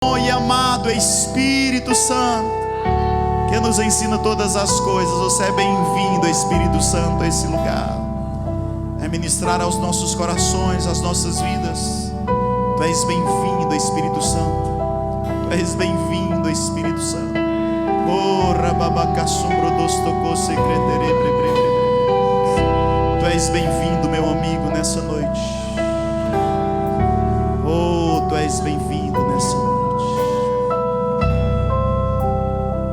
E amado Espírito Santo, que nos ensina todas as coisas, você é bem-vindo, Espírito Santo, a esse lugar, é ministrar aos nossos corações, às nossas vidas. Tu és bem-vindo, Espírito Santo. Tu és bem-vindo, Espírito Santo. Tu és bem-vindo, meu amigo, nessa noite. Oh, tu és bem-vindo nessa noite.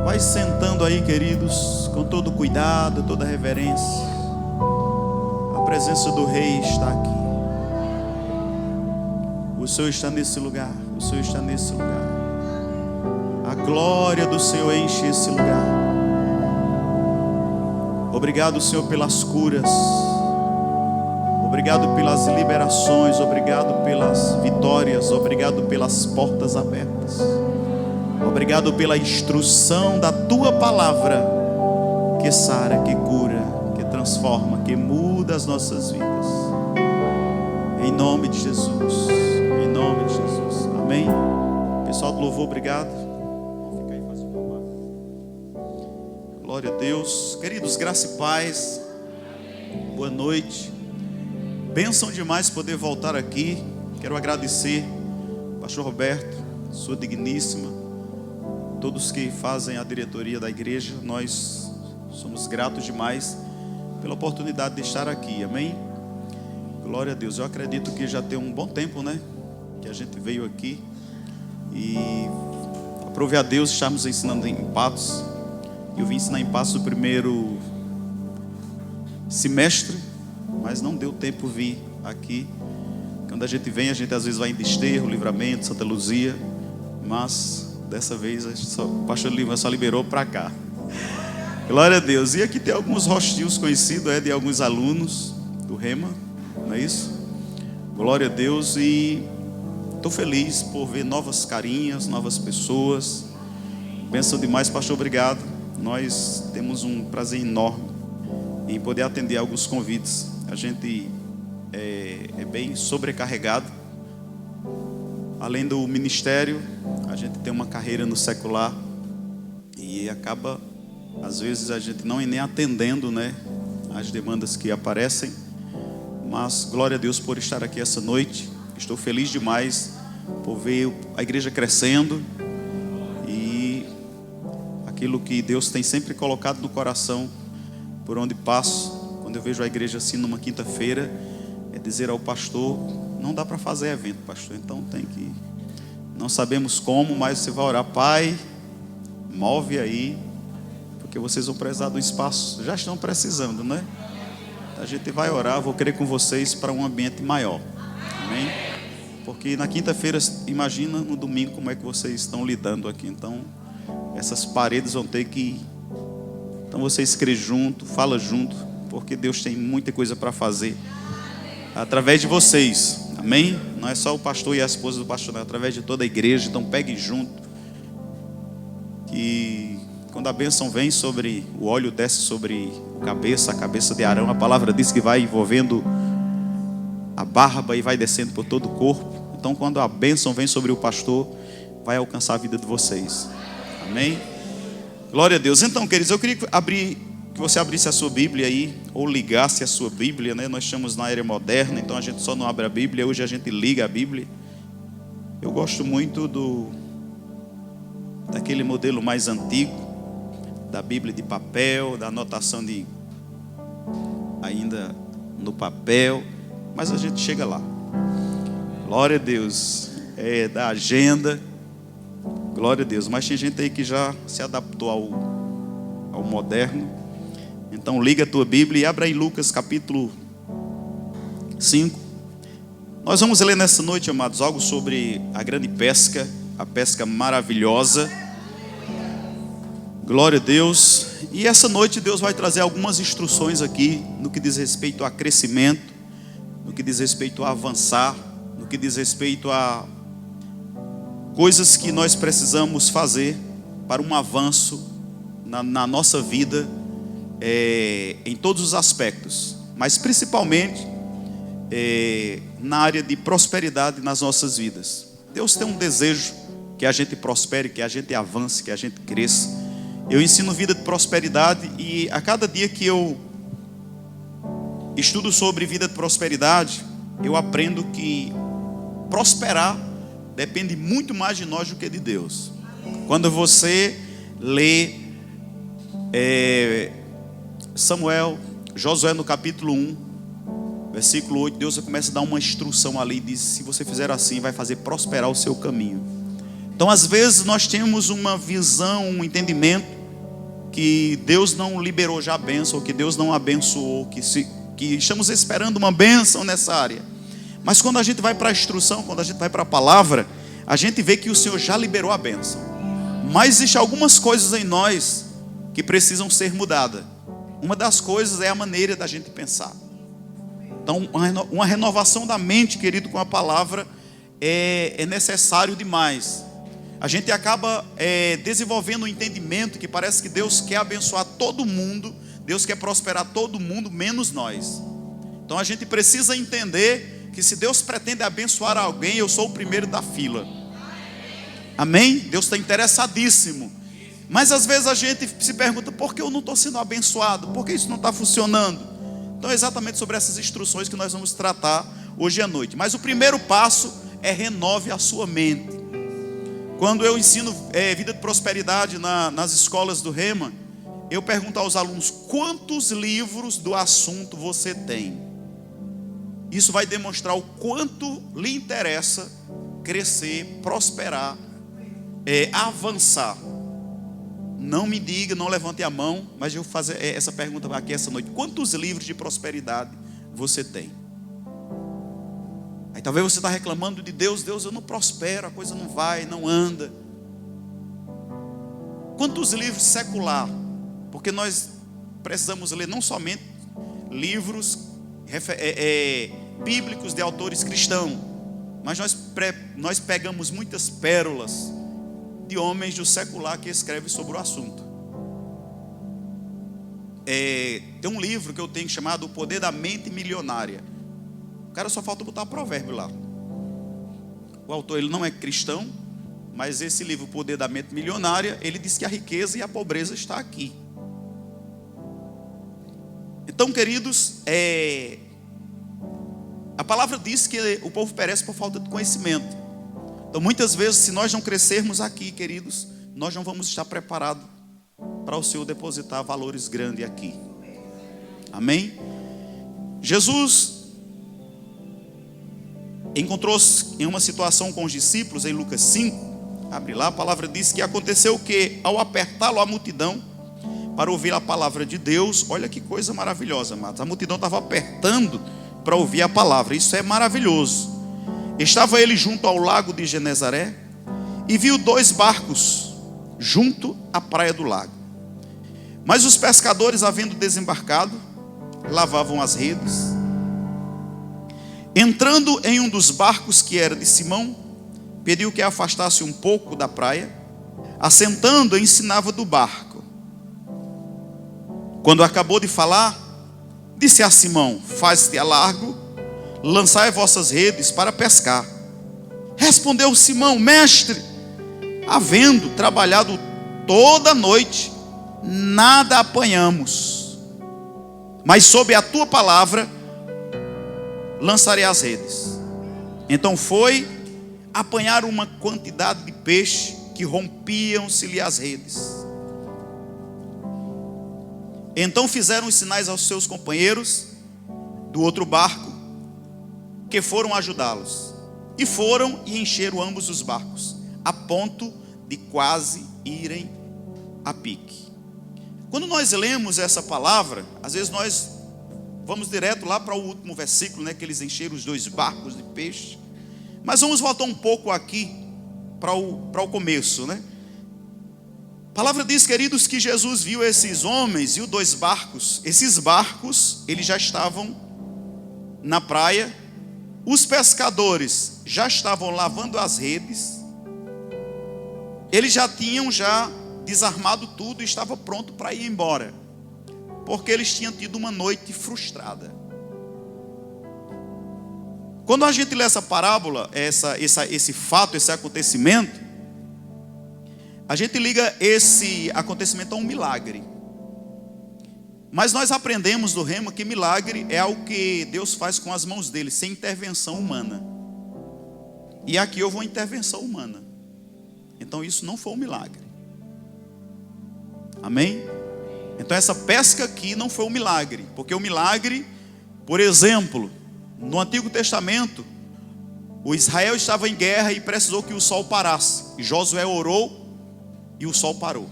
Vai sentando aí, queridos, com todo cuidado, toda reverência. A presença do Rei está aqui. O Senhor está nesse lugar. O Senhor está nesse lugar. A glória do Senhor enche esse lugar. Obrigado, Senhor, pelas curas. Obrigado pelas liberações. Obrigado pelas vitórias. Obrigado pelas portas abertas. Obrigado pela instrução da Tua palavra, que sara, que cura, que transforma, que muda as nossas vidas. Em nome de Jesus. Em nome de Jesus. Amém. Pessoal do louvor, obrigado. Vamos ficar aí, fazer uma paz. Glória a Deus. Queridos, graça e paz. Boa noite. Bênção demais poder voltar aqui. Quero agradecer, Pastor Roberto, sua digníssima, todos que fazem a diretoria da igreja. Nós somos gratos demais pela oportunidade de estar aqui, amém? Glória a Deus. Eu acredito que já tem um bom tempo, né, que a gente veio aqui. E aprove a Deus estarmos ensinando em Patos. Eu vim ensinar em Patos no primeiro semestre, mas não deu tempo vir aqui. Quando a gente vem, a gente às vezes vai em Desterro, Livramento, Santa Luzia, mas dessa vez o pastor Lima só liberou para cá. Glória a Deus. E aqui tem alguns rostinhos conhecidos, de alguns alunos do Rema, não é isso? Glória a Deus. E estou feliz por ver novas carinhas, novas pessoas. Bênção demais, pastor, obrigado. Nós temos um prazer enorme em poder atender alguns convites. A gente é bem sobrecarregado. Além do ministério, a gente tem uma carreira no secular e acaba, às vezes, a gente não ir nem atendendo, né, as demandas que aparecem. Mas glória a Deus por estar aqui essa noite. Estou feliz demais por ver a igreja crescendo e aquilo que Deus tem sempre colocado no coração por onde passo, quando eu vejo a igreja assim numa quinta-feira, é dizer ao pastor: não dá para fazer evento, pastor, então tem que... Não sabemos como, mas você vai orar. Pai, move aí, porque vocês vão precisar do espaço. Já estão precisando, né? A gente vai orar, vou querer com vocês para um ambiente maior. Amém? Porque na quinta-feira, imagina no domingo como é que vocês estão lidando aqui. Então, essas paredes vão ter que... Então vocês crê junto, fala junto, porque Deus tem muita coisa para fazer através de vocês. Amém? Não é só o pastor e a esposa do pastor, não, é através de toda a igreja. Então pegue junto, que quando a bênção vem sobre o óleo, desce sobre a cabeça de Arão. A palavra diz que vai envolvendo a barba e vai descendo por todo o corpo. Então quando a bênção vem sobre o pastor, vai alcançar a vida de vocês. Amém? Glória a Deus. Então, queridos, eu queria que você abrisse a sua Bíblia aí, ou ligasse a sua Bíblia, né? Nós estamos na era moderna, então a gente só não abre a Bíblia, hoje a gente liga a Bíblia. Eu gosto muito daquele modelo mais antigo, da Bíblia de papel, da anotação ainda no papel, mas a gente chega lá. Glória a Deus. Da agenda. Glória a Deus. Mas tem gente aí que já se adaptou ao moderno. Então liga a tua Bíblia e abra em Lucas capítulo 5. Nós vamos ler nessa noite, amados, algo sobre a grande pesca, a pesca maravilhosa. Glória a Deus. E essa noite Deus vai trazer algumas instruções aqui no que diz respeito a crescimento, no que diz respeito a avançar, no que diz respeito a coisas que nós precisamos fazer para um avanço na nossa vida, em todos os aspectos, mas principalmente na área de prosperidade nas nossas vidas. Deus tem um desejo que a gente prospere, que a gente avance, que a gente cresça. Eu ensino vida de prosperidade e a cada dia que eu estudo sobre vida de prosperidade, eu aprendo que prosperar depende muito mais de nós do que de Deus. Quando você lê Josué no capítulo 1, versículo 8, Deus começa a dar uma instrução ali, diz: se você fizer assim, vai fazer prosperar o seu caminho. Então às vezes nós temos uma visão, um entendimento que Deus não liberou já a bênção, ou que Deus não abençoou, que estamos esperando uma bênção nessa área. Mas quando a gente vai para a instrução, quando a gente vai para a palavra, a gente vê que o Senhor já liberou a bênção. Mas existem algumas coisas em nós que precisam ser mudadas. Uma das coisas é a maneira da gente pensar. Então, uma renovação da mente, querido, com a palavra é necessário demais. A gente acaba desenvolvendo um entendimento que parece que Deus quer abençoar todo mundo, Deus quer prosperar todo mundo, menos nós. Então a gente precisa entender que se Deus pretende abençoar alguém, eu sou o primeiro da fila. Amém? Deus está interessadíssimo. Mas às vezes a gente se pergunta: por que eu não estou sendo abençoado? Por que isso não está funcionando? Então é exatamente sobre essas instruções que nós vamos tratar hoje à noite. Mas o primeiro passo é: renove a sua mente. Quando eu ensino vida de prosperidade nas escolas do Rema, eu pergunto aos alunos: quantos livros do assunto você tem? Isso vai demonstrar o quanto lhe interessa crescer, prosperar, avançar. Não me diga, não levante a mão, mas eu vou fazer essa pergunta aqui essa noite: quantos livros de prosperidade você tem? Aí talvez você está reclamando de Deus: Deus, eu não prospero, a coisa não vai, não anda. Quantos livros secular? Porque nós precisamos ler não somente livros bíblicos de autores cristãos, mas nós pegamos muitas pérolas de homens do secular que escrevem sobre o assunto. Tem um livro que eu tenho chamado O Poder da Mente Milionária. O cara só falta botar provérbio lá. O autor, ele não é cristão, mas esse livro, O Poder da Mente Milionária, ele diz que a riqueza e a pobreza está aqui. Então, queridos, a palavra diz que o povo perece por falta de conhecimento. Então muitas vezes, se nós não crescermos aqui, queridos, nós não vamos estar preparados para o Senhor depositar valores grandes aqui. Amém? Jesus encontrou-se em uma situação com os discípulos em Lucas 5. Abre lá, a palavra diz que aconteceu o que? Ao apertá-lo a multidão para ouvir a palavra de Deus, olha que coisa maravilhosa, amados. A multidão estava apertando para ouvir a palavra. Isso é maravilhoso. Estava ele junto ao lago de Genezaré e viu 2 barcos junto à praia do lago. Mas os pescadores, havendo desembarcado, lavavam as redes. Entrando em um dos barcos, que era de Simão, pediu que afastasse um pouco da praia. Assentando, ensinava do barco. Quando acabou de falar, disse a Simão: faz-te a largo, lançai vossas redes para pescar. Respondeu Simão: mestre, havendo trabalhado toda a noite, nada apanhamos, mas sob a tua palavra lançarei as redes. Então foi apanhar uma quantidade de peixe que rompiam-se-lhe as redes. Então fizeram os sinais aos seus companheiros do outro barco, que foram ajudá-los. E foram e encheram ambos os barcos, a ponto de quase irem a pique. Quando nós lemos essa palavra, às vezes nós vamos direto lá para o último versículo, né, que eles encheram os 2 barcos de peixe. Mas vamos voltar um pouco aqui para o começo, né? A palavra diz, queridos, que Jesus viu esses homens e os 2 barcos. Esses barcos, eles já estavam na praia. Os pescadores já estavam lavando as redes. Eles já tinham desarmado tudo e estavam prontos para ir embora, porque eles tinham tido uma noite frustrada. Quando a gente lê essa parábola, esse fato, esse acontecimento, a gente liga esse acontecimento a um milagre. Mas nós aprendemos do Rema que milagre é algo que Deus faz com as mãos dele, sem intervenção humana. E aqui houve uma intervenção humana. Então isso não foi um milagre. Amém? Então essa pesca aqui não foi um milagre. Porque o milagre, por exemplo, no Antigo Testamento, o Israel estava em guerra e precisou que o sol parasse. E Josué orou e o sol parou.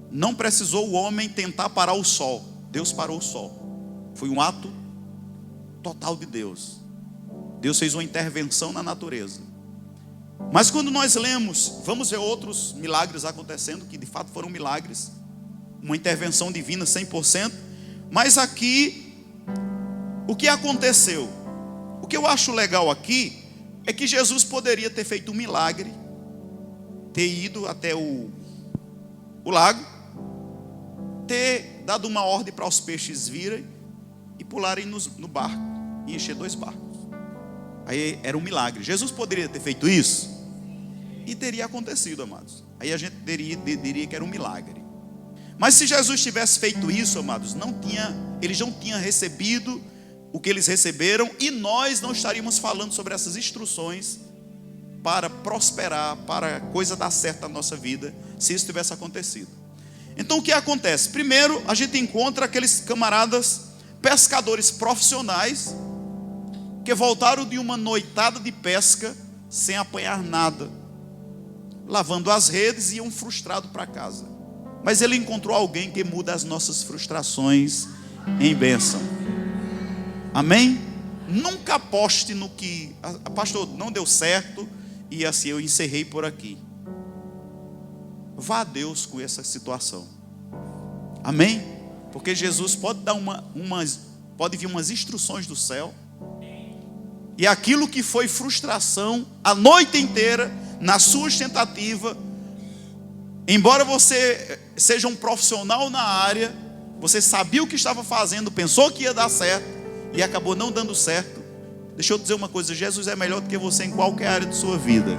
Não precisou o homem tentar parar o sol. Deus parou o sol. Foi um ato total de Deus. Deus fez uma intervenção na natureza. Mas quando nós lemos, vamos ver outros milagres acontecendo, que de fato foram milagres, uma intervenção divina 100%. Mas aqui, o que aconteceu? O que eu acho legal aqui é que Jesus poderia ter feito um milagre, ter ido até o lago, ter dado uma ordem para os peixes virem e pularem no barco e encher 2 barcos. Aí era um milagre. Jesus poderia ter feito isso e teria acontecido, amados. Aí a gente diria que era um milagre. Mas se Jesus tivesse feito isso, amados, eles não tinham recebido o que eles receberam, e nós não estaríamos falando sobre essas instruções para prosperar, para a coisa dar certo na nossa vida, se isso tivesse acontecido. Então o que acontece? Primeiro, a gente encontra aqueles camaradas pescadores profissionais que voltaram de uma noitada de pesca sem apanhar nada, lavando as redes, e iam frustrados para casa. Mas ele encontrou alguém que muda as nossas frustrações em bênção. Amém? Nunca aposte no que, pastor, não deu certo e assim eu encerrei por aqui. Vá a Deus com essa situação. Amém? Porque Jesus pode dar pode vir umas instruções do céu, e aquilo que foi frustração a noite inteira na sua tentativa, embora você seja um profissional na área, você sabia o que estava fazendo, pensou que ia dar certo e acabou não dando certo. Deixa eu dizer uma coisa: Jesus é melhor do que você em qualquer área de sua vida.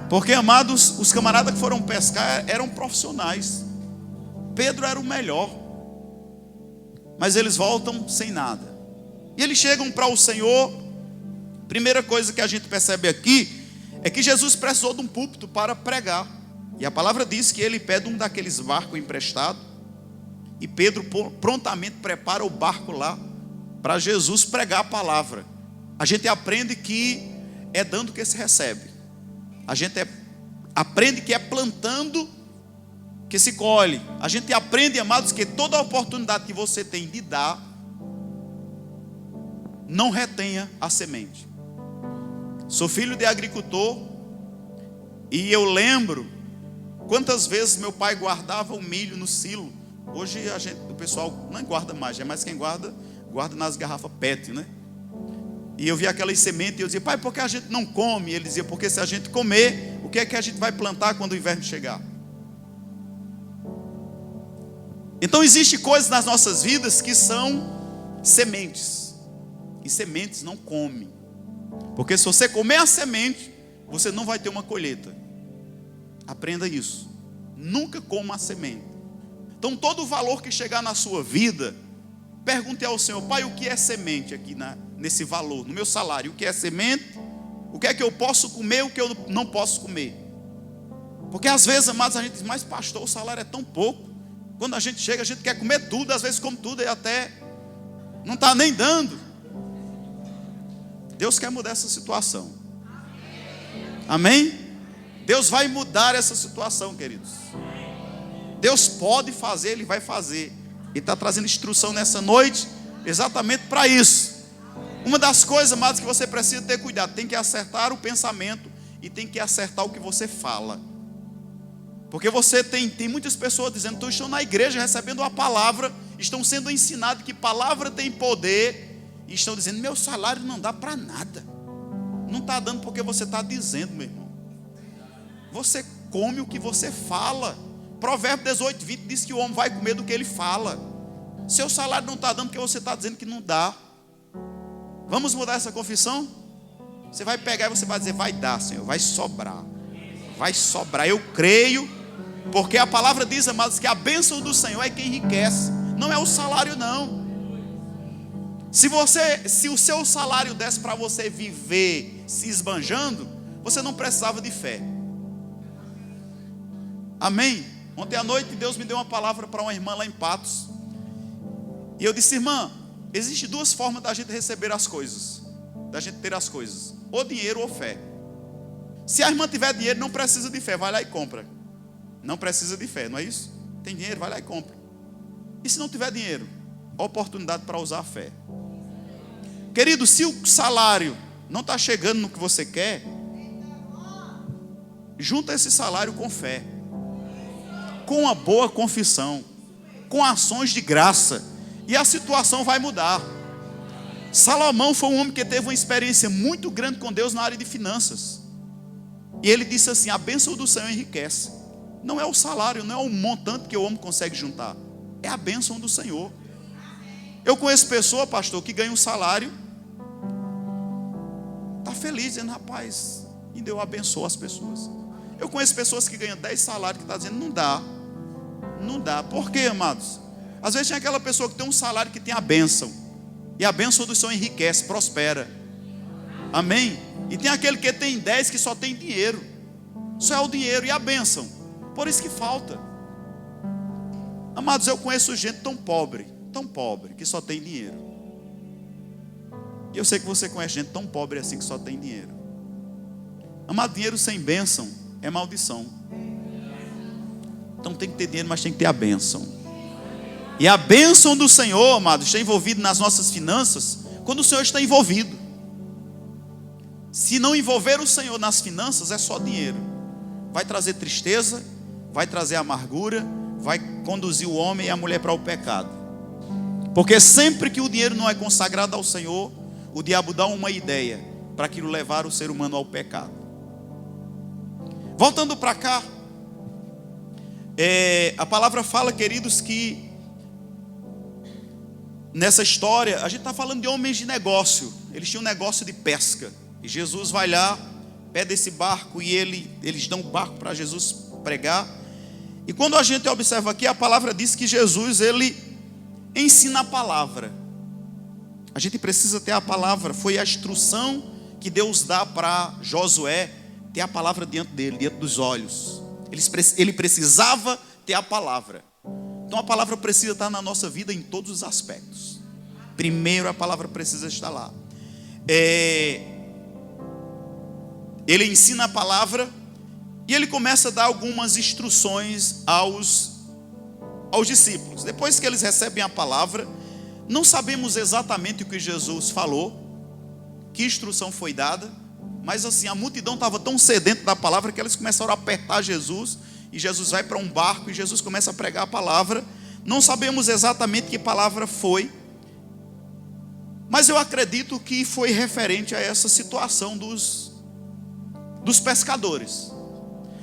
Porque, amados, os camaradas que foram pescar eram profissionais. Pedro era o melhor, mas eles voltam sem nada. E eles chegam para o Senhor. Primeira coisa que a gente percebe aqui é que Jesus precisou de um púlpito para pregar. E a palavra diz que ele pede um daqueles barcos emprestados, e Pedro prontamente prepara o barco lá para Jesus pregar a palavra. A gente aprende que é dando que se recebe. A gente aprende que é plantando que se colhe. A gente aprende, amados, que toda oportunidade que você tem de dar, não retenha a semente. Sou filho de agricultor, e eu lembro quantas vezes meu pai guardava o milho no silo. Hoje o pessoal não guarda mais, é mais quem guarda nas garrafas PET, né? E eu via aquelas sementes e eu dizia: pai, por que a gente não come? Ele dizia: porque se a gente comer, o que é que a gente vai plantar quando o inverno chegar? Então existem coisas nas nossas vidas que são sementes, e sementes não comem, porque se você comer a semente, você não vai ter uma colheita. Aprenda isso. Nunca coma a semente. Então todo o valor que chegar na sua vida, pergunte ao Senhor: pai, o que é semente aqui nesse valor, no meu salário? O que é semente? O que é que eu posso comer? O que eu não posso comer? Porque às vezes, amados, a gente diz: mas pastor, o salário é tão pouco. Quando a gente chega, a gente quer comer tudo. Às vezes come tudo e até não está nem dando. Deus quer mudar essa situação. Amém? Deus vai mudar essa situação, queridos. Deus pode fazer, Ele vai fazer. Ele está trazendo instrução nessa noite exatamente para isso. Uma das coisas, amados, que você precisa ter cuidado: tem que acertar o pensamento e tem que acertar o que você fala. Porque você tem muitas pessoas dizendo: estão na igreja recebendo a palavra, estão sendo ensinados que palavra tem poder, e estão dizendo: meu salário não dá para nada. Não está dando porque você está dizendo, meu irmão. Você come o que você fala. Provérbio 18, 20 diz que o homem vai comer do que ele fala. Seu salário não está dando porque você está dizendo que não dá. Vamos mudar essa confissão? Você vai pegar e você vai dizer: vai dar, Senhor, vai sobrar. vai sobrar, eu creio, porque a palavra diz, amados, que a bênção do Senhor é quem enriquece, não é o salário não. Se o seu salário desse para você viver se esbanjando, você não precisava de fé. Amém? Ontem à noite Deus me deu uma palavra para uma irmã lá em Patos, e eu disse: irmã, existem duas formas da gente receber as coisas, da gente ter as coisas, ou dinheiro ou fé. Se a irmã tiver dinheiro, não precisa de fé, vai lá e compra. Não precisa de fé, não é isso? Tem dinheiro, vai lá e compra. E se não tiver dinheiro, oportunidade para usar a fé. Querido, se o salário não está chegando no que você quer, junta esse salário com fé, com uma boa confissão, com ações de graça, e a situação vai mudar. Salomão foi um homem que teve uma experiência muito grande com Deus na área de finanças, e ele disse assim: a bênção do Senhor enriquece. Não é o salário, não é o montante que o homem consegue juntar, é a bênção do Senhor. Eu conheço pessoa, pastor, que ganha um salário, está feliz, dizendo: rapaz, e Deus abençoa as pessoas. Eu conheço pessoas que ganham 10 salários, que estão dizendo: não dá. Não dá. Por quê, amados? Às vezes tem aquela pessoa que tem um salário que tem a bênção, e a bênção do Senhor enriquece, prospera. Amém? E tem aquele que tem 10 que só tem dinheiro. Só é o dinheiro e a bênção. Por isso que falta. Amados, eu conheço gente tão pobre, que só tem dinheiro. E eu sei que você conhece gente tão pobre assim, que só tem dinheiro. Amado, dinheiro sem bênção é maldição. Então tem que ter dinheiro, mas tem que ter a bênção. E a bênção do Senhor, amados, está envolvido nas nossas finanças quando o Senhor está envolvido. Se não envolver o Senhor nas finanças, é só dinheiro. Vai trazer tristeza, vai trazer amargura, vai conduzir o homem e a mulher para o pecado. Porque sempre que o dinheiro não é consagrado ao Senhor, o diabo dá uma ideia para aquilo levar o ser humano ao pecado. Voltando para cá, a palavra fala, queridos, que nessa história a gente está falando de homens de negócio. Eles tinham um negócio de pesca, e Jesus vai lá, pede esse barco, e eles dão o barco para Jesus pregar. E quando a gente observa aqui, a palavra diz que Jesus, ele ensina a palavra. A gente precisa ter a palavra. Foi a instrução que Deus dá para Josué, ter a palavra diante dele, diante dos olhos. Ele precisava ter a palavra. Então a palavra precisa estar na nossa vida em todos os aspectos. Primeiro, a palavra precisa estar lá. Ele ensina a palavra, e ele começa a dar algumas instruções aos discípulos. Depois que eles recebem a palavra, não sabemos exatamente o que Jesus falou, que instrução foi dada, mas assim, a multidão estava tão sedenta da palavra que eles começaram a apertar Jesus, e Jesus vai para um barco e Jesus começa a pregar a palavra. Não sabemos exatamente que palavra foi, mas eu acredito que foi referente a essa situação dos pescadores.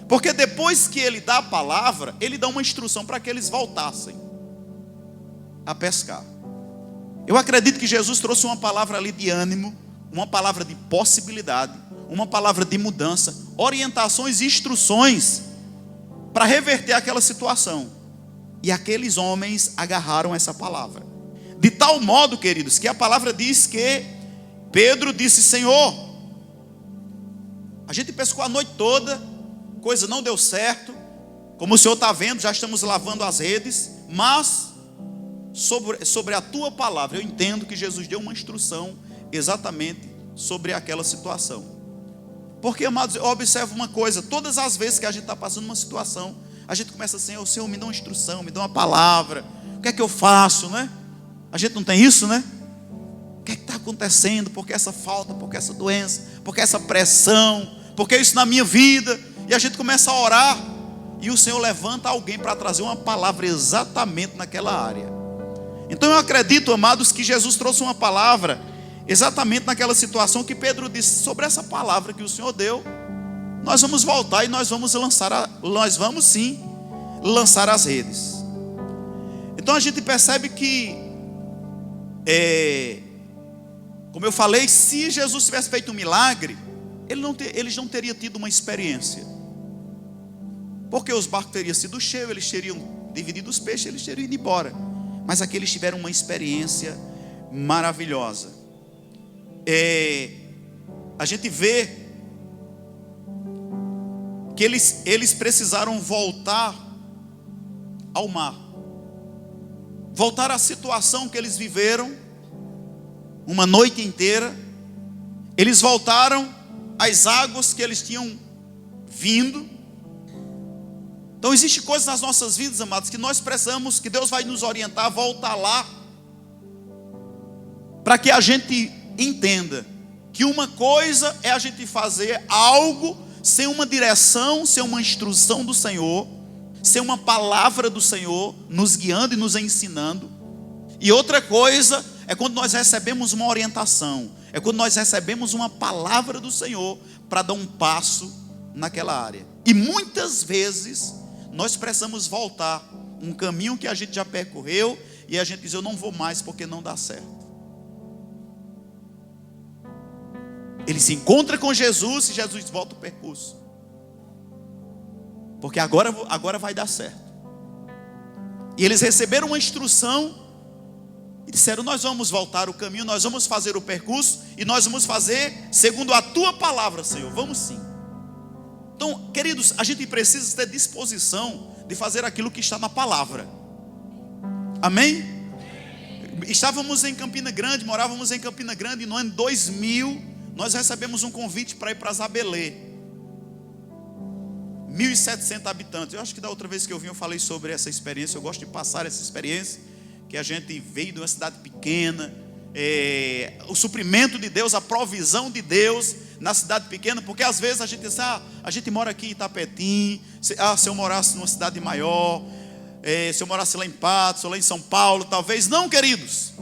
Porque depois que ele dá a palavra, ele dá uma instrução para que eles voltassem a pescar. Eu acredito que Jesus trouxe uma palavra ali de ânimo, uma palavra de possibilidade, uma palavra de mudança, orientações e instruções para reverter aquela situação. E aqueles homens agarraram essa palavra. De tal modo, queridos, que a palavra diz que Pedro disse: Senhor, a gente pescou a noite toda, coisa não deu certo, como o Senhor está vendo, já estamos lavando as redes, mas sobre a tua palavra, eu entendo que Jesus deu uma instrução exatamente sobre aquela situação. Porque, amados, eu observo uma coisa: todas as vezes que a gente está passando uma situação, a gente começa assim: Senhor, me dá uma instrução, me dá uma palavra, o que é que eu faço, né? A gente não tem isso, né? O que é que está acontecendo? Por que essa falta? Por que essa doença? Por que essa pressão? Por que isso na minha vida? E a gente começa a orar, e o Senhor levanta alguém para trazer uma palavra exatamente naquela área. Então eu acredito, amados, que Jesus trouxe uma palavra exatamente naquela situação que Pedro disse: sobre essa palavra que o Senhor deu, nós vamos voltar e nós vamos sim lançar as redes. Então a gente percebe que, como eu falei, se Jesus tivesse feito um milagre, eles não teriam tido uma experiência. Porque os barcos teriam sido cheios, eles teriam dividido os peixes, eles teriam ido embora. Mas aqui eles tiveram uma experiência maravilhosa. A gente vê que eles precisaram voltar ao mar, voltar à situação que eles viveram uma noite inteira. Eles voltaram às águas que eles tinham vindo. Então existem coisas nas nossas vidas, amados, que nós precisamos, que Deus vai nos orientar a voltar lá, para que a gente entenda que uma coisa é a gente fazer algo sem uma direção, sem uma instrução do Senhor, sem uma palavra do Senhor nos guiando e nos ensinando. E outra coisa é quando nós recebemos uma orientação, é quando nós recebemos uma palavra do Senhor para dar um passo naquela área. E muitas vezes nós precisamos voltar um caminho que a gente já percorreu e a gente diz: eu não vou mais porque não dá certo. Ele se encontra com Jesus e Jesus volta o percurso, porque agora vai dar certo. E eles receberam uma instrução e disseram: nós vamos voltar o caminho, nós vamos fazer o percurso e nós vamos fazer segundo a tua palavra, Senhor. Vamos sim. Então, queridos, a gente precisa ter disposição de fazer aquilo que está na palavra. Amém? Estávamos em Campina Grande, morávamos em Campina Grande, e no ano 2000 nós recebemos um convite para ir para Zabelê, 1.700 habitantes. Eu acho que da outra vez que eu vim eu falei sobre essa experiência. Eu gosto de passar essa experiência, que a gente veio de uma cidade pequena, o suprimento de Deus, a provisão de Deus na cidade pequena. Porque às vezes a gente diz: a gente mora aqui em Itapetim, se eu morasse numa cidade maior, se eu morasse lá em Patos ou lá em São Paulo, talvez. Não, queridos,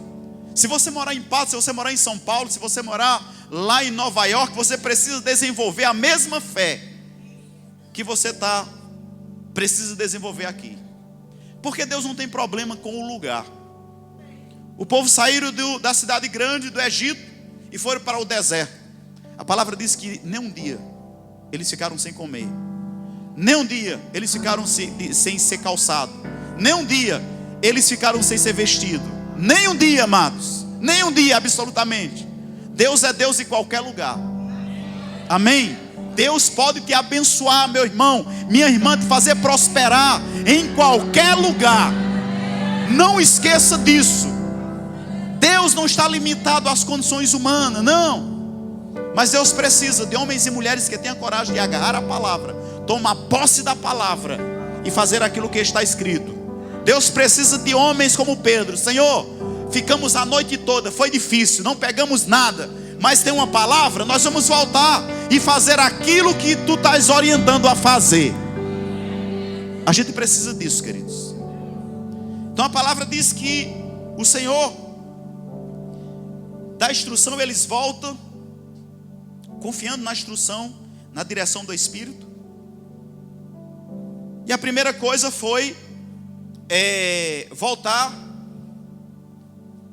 se você morar em Patos, se você morar em São Paulo, se você morar lá em Nova York, você precisa desenvolver a mesma fé que você precisa desenvolver aqui. Porque Deus não tem problema com o lugar. O povo saíram da cidade grande, do Egito, e foram para o deserto. A palavra diz que nem um dia eles ficaram sem comer, nem um dia eles ficaram sem ser calçado, nem um dia eles ficaram sem ser vestido, nem um dia, amados, nem um dia, absolutamente. Deus é Deus em qualquer lugar. Amém? Deus pode te abençoar, meu irmão, minha irmã, te fazer prosperar em qualquer lugar. Não esqueça disso. Deus não está limitado às condições humanas, não. Mas Deus precisa de homens e mulheres que tenham coragem de agarrar a palavra, tomar posse da palavra e fazer aquilo que está escrito. Deus precisa de homens como Pedro. Senhor, ficamos a noite toda, foi difícil, não pegamos nada, mas tem uma palavra, nós vamos voltar e fazer aquilo que tu estás orientando a fazer. A gente precisa disso, queridos. Então a palavra diz que o Senhor dá instrução, eles voltam confiando na instrução, na direção do Espírito. E a primeira coisa foi voltar,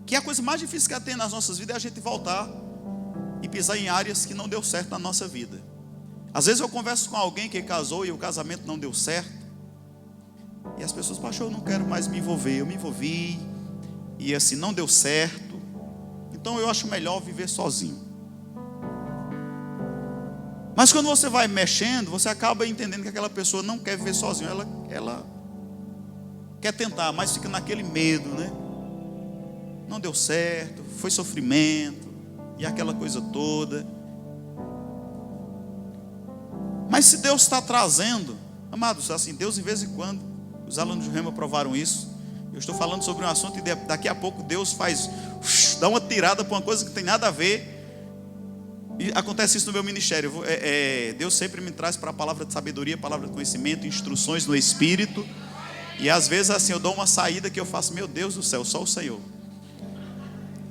que é a coisa mais difícil que tem nas nossas vidas, é a gente voltar e pisar em áreas que não deu certo na nossa vida. Às vezes eu converso com alguém que casou e o casamento não deu certo, e as pessoas: pastor, eu não quero mais me envolver. Eu me envolvi e assim não deu certo, então eu acho melhor viver sozinho. Mas quando você vai mexendo, você acaba entendendo que aquela pessoa não quer viver sozinha. Ela quer tentar, mas fica naquele medo, né? Não deu certo, foi sofrimento e aquela coisa toda. Mas se Deus está trazendo, amados, assim, Deus, em vez em quando, os alunos de Rema provaram isso. Eu estou falando sobre um assunto e daqui a pouco Deus dá uma tirada para uma coisa que não tem nada a ver. E acontece isso no meu ministério. Deus sempre me traz para a palavra de sabedoria, palavra de conhecimento, instruções no Espírito. E às vezes assim eu dou uma saída que eu faço: meu Deus do céu, só o Senhor.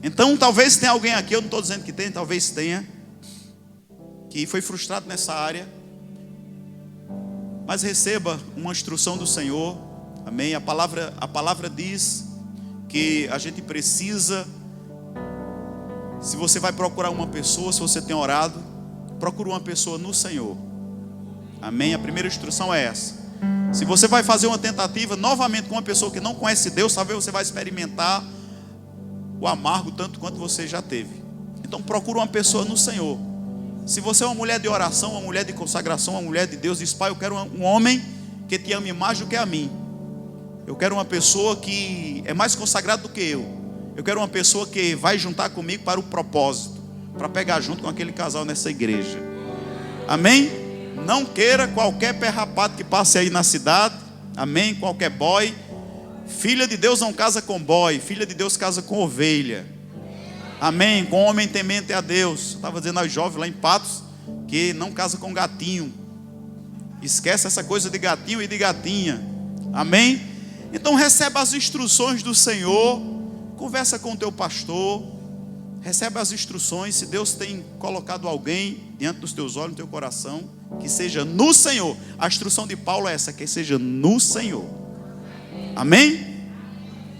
Então talvez tenha alguém aqui, eu não estou dizendo que tem, talvez tenha, que foi frustrado nessa área. Mas receba uma instrução do Senhor. Amém? A palavra diz que a gente precisa, se você vai procurar uma pessoa, se você tem orado, procure uma pessoa no Senhor. Amém? A primeira instrução é essa. Se você vai fazer uma tentativa novamente com uma pessoa que não conhece Deus, talvez você vai experimentar o amargo tanto quanto você já teve. Então procura uma pessoa no Senhor. Se você é uma mulher de oração, uma mulher de consagração, uma mulher de Deus, diz: pai, eu quero um homem que te ame mais do que a mim. Eu quero uma pessoa que é mais consagrada do que eu. Eu quero uma pessoa que vai juntar comigo para o propósito, para pegar junto com aquele casal nessa igreja. Amém? Não queira qualquer pé rapado que passe aí na cidade. Amém? Qualquer boy. Filha de Deus não casa com boy. Filha de Deus casa com ovelha. Amém? Com homem temente a Deus. Eu estava dizendo aos jovens lá em Patos que não casa com gatinho. Esquece essa coisa de gatinho e de gatinha. Amém? Então recebe as instruções do Senhor. Conversa com o teu pastor. Recebe as instruções. Se Deus tem colocado alguém diante dos teus olhos, no teu coração, que seja no Senhor. A instrução de Paulo é essa: que seja no Senhor. Amém?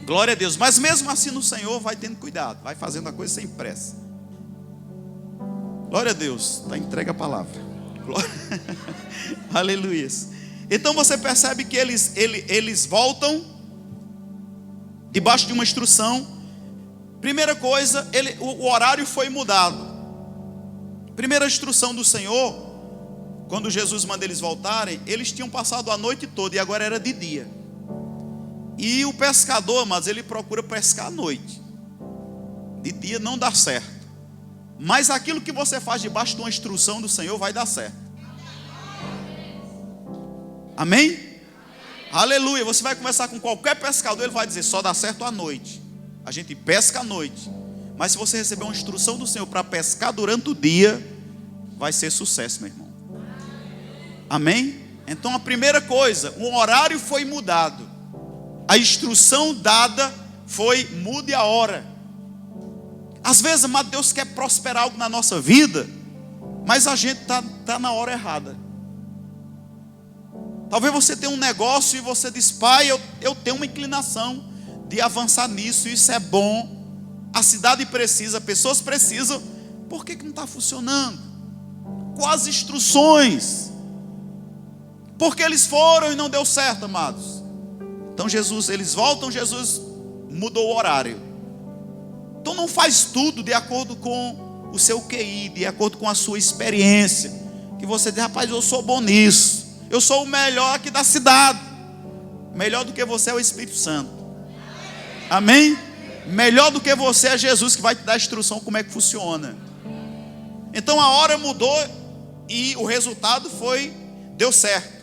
Glória a Deus. Mas mesmo assim no Senhor, vai tendo cuidado, vai fazendo a coisa sem pressa. Glória a Deus. Está entregue a palavra. Aleluia. Então você percebe que eles voltam debaixo de uma instrução. Primeira coisa, o horário foi mudado. Primeira instrução do Senhor, quando Jesus manda eles voltarem, eles tinham passado a noite toda e agora era de dia. E o pescador, mas ele procura pescar à noite. De dia não dá certo. Mas aquilo que você faz debaixo de uma instrução do Senhor vai dar certo. Amém? Aleluia. Você vai conversar com qualquer pescador, ele vai dizer: só dá certo à noite. A gente pesca à noite. Mas se você receber uma instrução do Senhor para pescar durante o dia, vai ser sucesso, meu irmão. Amém? Então a primeira coisa, o horário foi mudado. A instrução dada foi: mude a hora. Às vezes, amado, Deus quer prosperar algo na nossa vida, mas a gente está na hora errada. Talvez você tenha um negócio e você diz: pai, eu tenho uma inclinação de avançar nisso, isso é bom, a cidade precisa, pessoas precisam. Por que não está funcionando? Quais instruções? Porque eles foram e não deu certo, amados. Então eles voltam, Jesus mudou o horário. Então não faz tudo de acordo com o seu QI, de acordo com a sua experiência. Que você diz: rapaz, eu sou bom nisso, eu sou o melhor aqui da cidade. Melhor do que você é o Espírito Santo. Amém? Melhor do que você é Jesus, que vai te dar a instrução como é que funciona. Então a hora mudou e o resultado deu certo.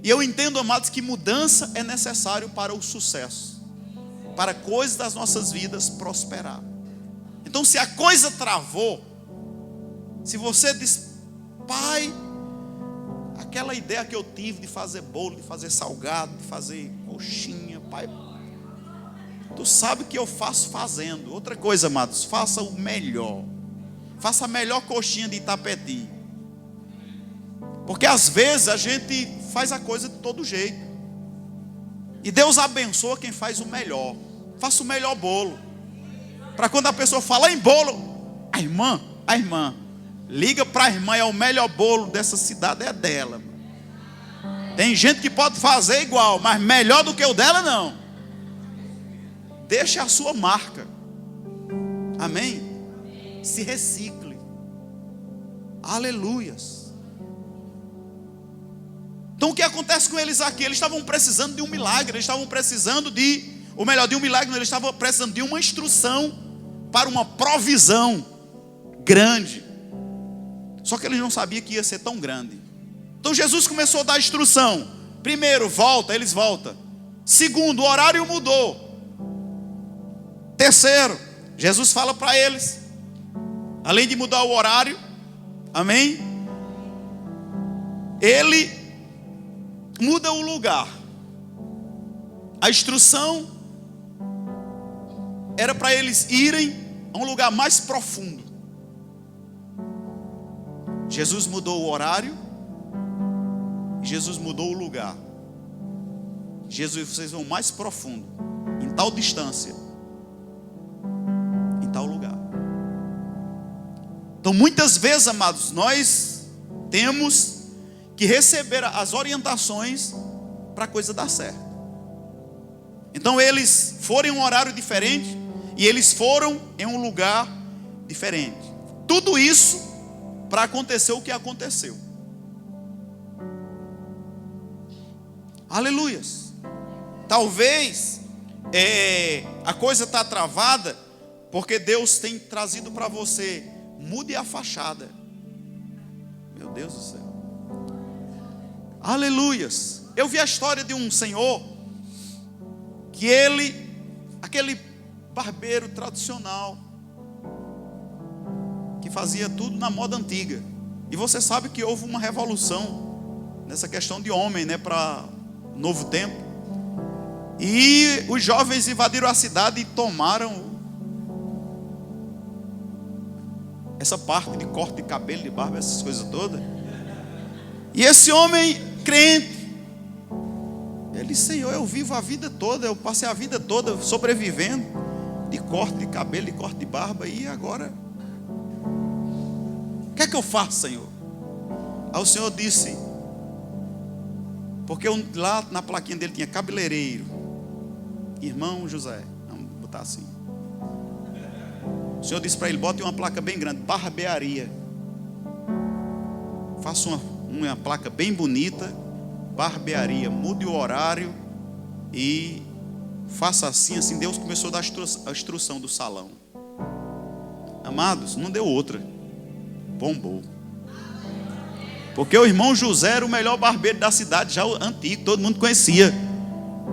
E eu entendo, amados, que mudança é necessário para o sucesso, para coisas das nossas vidas prosperar. Então se a coisa travou, se você diz: pai, aquela ideia que eu tive de fazer bolo, de fazer salgado, de fazer coxinha, pai, tu sabe que eu faço fazendo. Outra coisa, amados, faça o melhor. Faça a melhor coxinha de Itapetí. Porque às vezes a gente faz a coisa de todo jeito. E Deus abençoa quem faz o melhor. Faça o melhor bolo. Para quando a pessoa fala em bolo, a irmã, liga para a irmã, é o melhor bolo dessa cidade, é dela. Tem gente que pode fazer igual, mas melhor do que o dela não. Deixe a sua marca. Amém? Se recicle. Aleluias. Então o que acontece com eles aqui? Eles estavam precisando de um milagre. Eles estavam precisando de um milagre, eles estavam precisando de uma instrução para uma provisão grande. Só que eles não sabiam que ia ser tão grande. Então Jesus começou a dar instrução. Primeiro, volta, eles voltam. Segundo, o horário mudou. Terceiro, Jesus fala para eles, além de mudar o horário, amém? Ele muda o lugar. A instrução era para eles irem a um lugar mais profundo. Jesus mudou o horário. Jesus mudou o lugar. Jesus, vocês vão mais profundo, em tal distância, em tal lugar. Então muitas vezes, amados, nós temos que receberam as orientações para a coisa dar certo. Então eles foram em um horário diferente e eles foram em um lugar diferente. Tudo isso para acontecer o que aconteceu. Aleluias. Talvez a coisa está travada porque Deus tem trazido para você: mude a fachada. Meu Deus do céu. Aleluias. Eu vi a história de um senhor que aquele barbeiro tradicional, que fazia tudo na moda antiga. E você sabe que houve uma revolução nessa questão de homem, né, para novo tempo. E os jovens invadiram a cidade e tomaram essa parte de corte de cabelo, de barba, essas coisas todas. E esse homem crente, ele disse: Senhor, eu vivo a vida toda, eu passei a vida toda sobrevivendo de corte de cabelo, de corte de barba, e agora o que é que eu faço, Senhor? Aí o Senhor disse, porque lá na plaquinha dele tinha cabeleireiro, irmão José, vamos botar assim. O Senhor disse para ele: bote uma placa bem grande, barbearia. Faça uma placa bem bonita, barbearia. Mude o horário e faça assim. Assim Deus começou a dar a instrução do salão. Amados, não deu outra, bombou. Porque o irmão José era o melhor barbeiro da cidade, já antigo, todo mundo conhecia.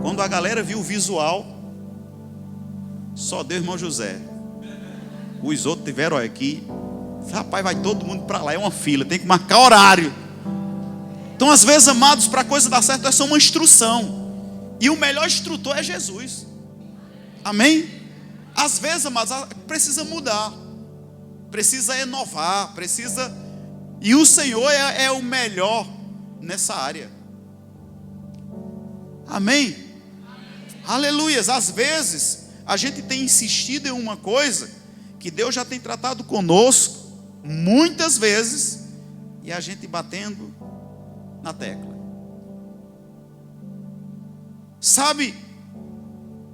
Quando a galera viu o visual, só deu o irmão José. Os outros tiveram aqui, rapaz, vai todo mundo para lá, é uma fila, tem que marcar horário. Então às vezes, amados, para a coisa dar certo é só uma instrução, e o melhor instrutor é Jesus. Amém? Às vezes, amados, precisa mudar, precisa inovar, e o Senhor é o melhor nessa área. Amém? Aleluias. Às vezes a gente tem insistido em uma coisa que Deus já tem tratado conosco muitas vezes, e a gente batendo na tecla. Sabe,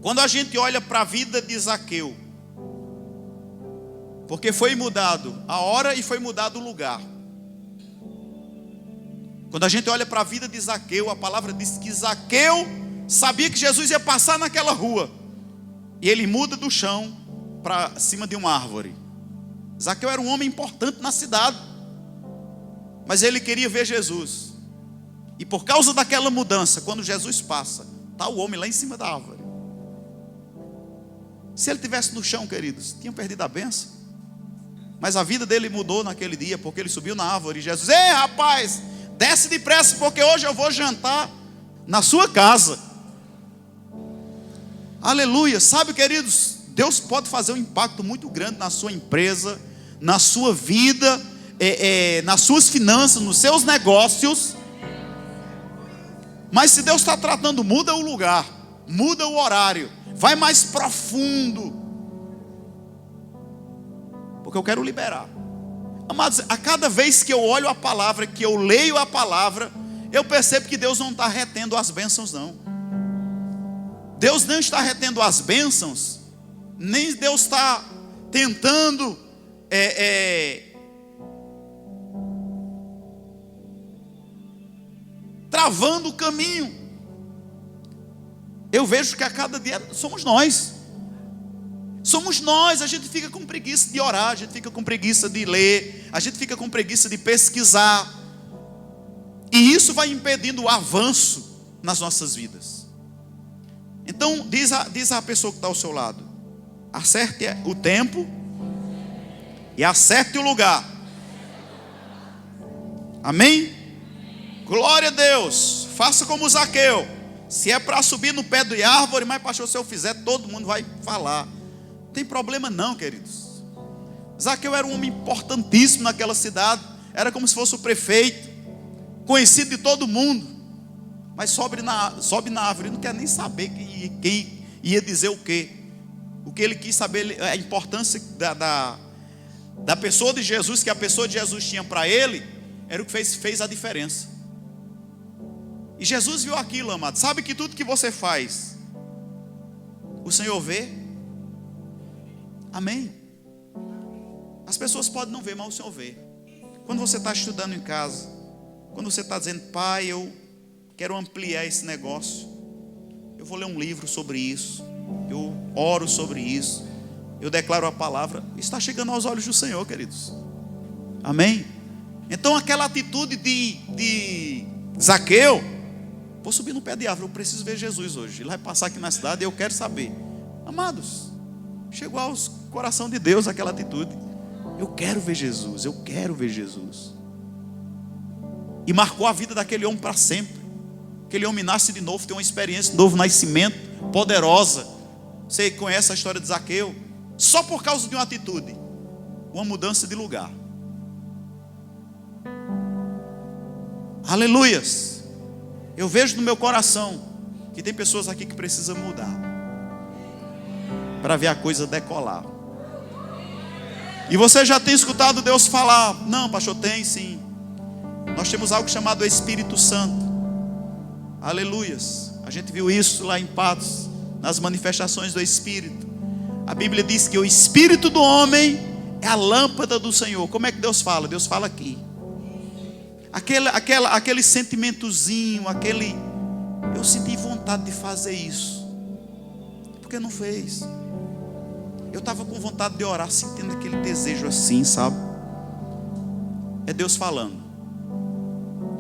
quando a gente olha para a vida de Zaqueu, porque foi mudado a hora e foi mudado o lugar. Quando a gente olha para a vida de Zaqueu, a palavra diz que Zaqueu sabia que Jesus ia passar naquela rua, e ele muda do chão para cima de uma árvore. Zaqueu era um homem importante na cidade, mas ele queria ver Jesus. E por causa daquela mudança, quando Jesus passa, está o homem lá em cima da árvore. Se ele estivesse no chão, queridos, tinham perdido a bênção. Mas a vida dele mudou naquele dia, porque ele subiu na árvore. E Jesus: ei, rapaz, desce depressa, porque hoje eu vou jantar na sua casa. Aleluia. Sabe, queridos, Deus pode fazer um impacto muito grande na sua empresa, na sua vida, nas suas finanças, nos seus negócios. Mas se Deus está tratando, muda o lugar, muda o horário, vai mais profundo, porque eu quero liberar. Amados, a cada vez que eu olho a palavra, que eu leio a palavra, eu percebo que Deus não está retendo as bênçãos, não. Deus não está retendo as bênçãos, nem Deus está tentando travando o caminho. Eu vejo que a cada dia somos nós. A gente fica com preguiça de orar, a gente fica com preguiça de ler, a gente fica com preguiça de pesquisar, e isso vai impedindo o avanço nas nossas vidas. Então diz a pessoa que está ao seu lado: acerte o tempo e acerte o lugar. Amém? Glória a Deus. Faça como Zaqueu. Se é para subir no pé de árvore, mas pastor, se eu fizer, todo mundo vai falar. Não tem problema não, queridos. Zaqueu era um homem importantíssimo naquela cidade, era como se fosse o prefeito, conhecido de todo mundo. Mas sobe na árvore, não quer nem saber quem ia dizer o quê. O que ele quis saber, a importância da pessoa de Jesus, que a pessoa de Jesus tinha para ele, era o que fez a diferença. E Jesus viu aquilo, amado. Sabe que tudo que você faz, o Senhor vê? Amém? As pessoas podem não ver, mas o Senhor vê. Quando você está estudando em casa, quando você está dizendo, pai, eu quero ampliar esse negócio, eu vou ler um livro sobre isso, eu oro sobre isso, eu declaro a palavra, está chegando aos olhos do Senhor, queridos. Amém? Então aquela atitude de Zaqueu, vou subir no pé de árvore, eu preciso ver Jesus hoje, ele vai passar aqui na cidade e eu quero saber. Amados, chegou ao coração de Deus aquela atitude. Eu quero ver Jesus, eu quero ver Jesus. E marcou a vida daquele homem para sempre. Aquele homem nasce de novo, tem uma experiência de novo nascimento, poderosa. Você conhece a história de Zaqueu? Só por causa de uma atitude, uma mudança de lugar. Aleluias. Eu vejo no meu coração que tem pessoas aqui que precisam mudar para ver a coisa decolar. E você já tem escutado Deus falar? Não, pastor, tem sim. Nós temos algo chamado Espírito Santo. Aleluias. A gente viu isso lá em Patos, nas manifestações do Espírito. A Bíblia diz que o Espírito do homem é a lâmpada do Senhor. Como é que Deus fala? Deus fala aqui. Aquele sentimentozinho, eu senti vontade de fazer isso. Por que não fez? Eu estava com vontade de orar, sentindo aquele desejo assim, sabe? É Deus falando.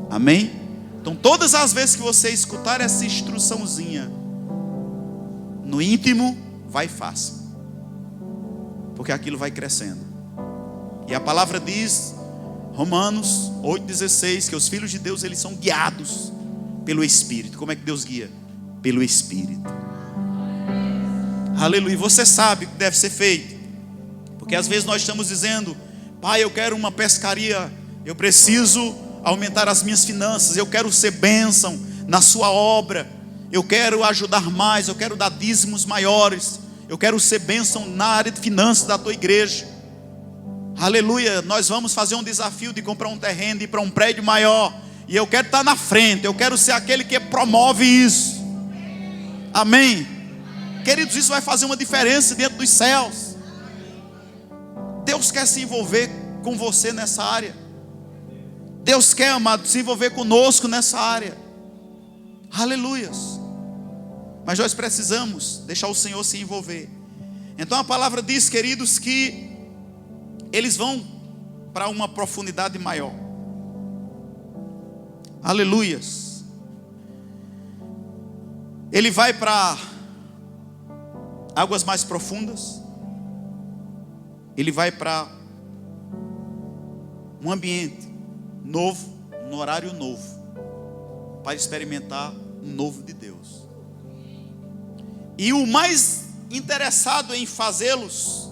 Amém? Então todas as vezes que você escutar essa instruçãozinha, no íntimo, vai e faça. Porque aquilo vai crescendo. E a palavra diz, Romanos 8,16, que os filhos de Deus, eles são guiados pelo Espírito. Como é que Deus guia? Pelo Espírito. Aleluia. Você sabe o que deve ser feito. Porque às vezes nós estamos dizendo, pai, eu quero uma pescaria, eu preciso aumentar as minhas finanças, eu quero ser bênção na sua obra, eu quero ajudar mais, eu quero dar dízimos maiores, eu quero ser bênção na área de finanças da tua igreja. Aleluia. Nós vamos fazer um desafio de comprar um terreno, de ir para um prédio maior, e eu quero estar na frente, eu quero ser aquele que promove isso. Amém? Queridos, isso vai fazer uma diferença dentro dos céus. Deus quer se envolver com você nessa área. Deus quer, amado, se envolver conosco nessa área. Aleluias. Mas nós precisamos deixar o Senhor se envolver. Então a palavra diz, queridos, que eles vão para uma profundidade maior. Aleluias. Ele vai para águas mais profundas. Ele vai para um ambiente novo, num horário novo, para experimentar um novo de Deus. E o mais interessado em fazê-los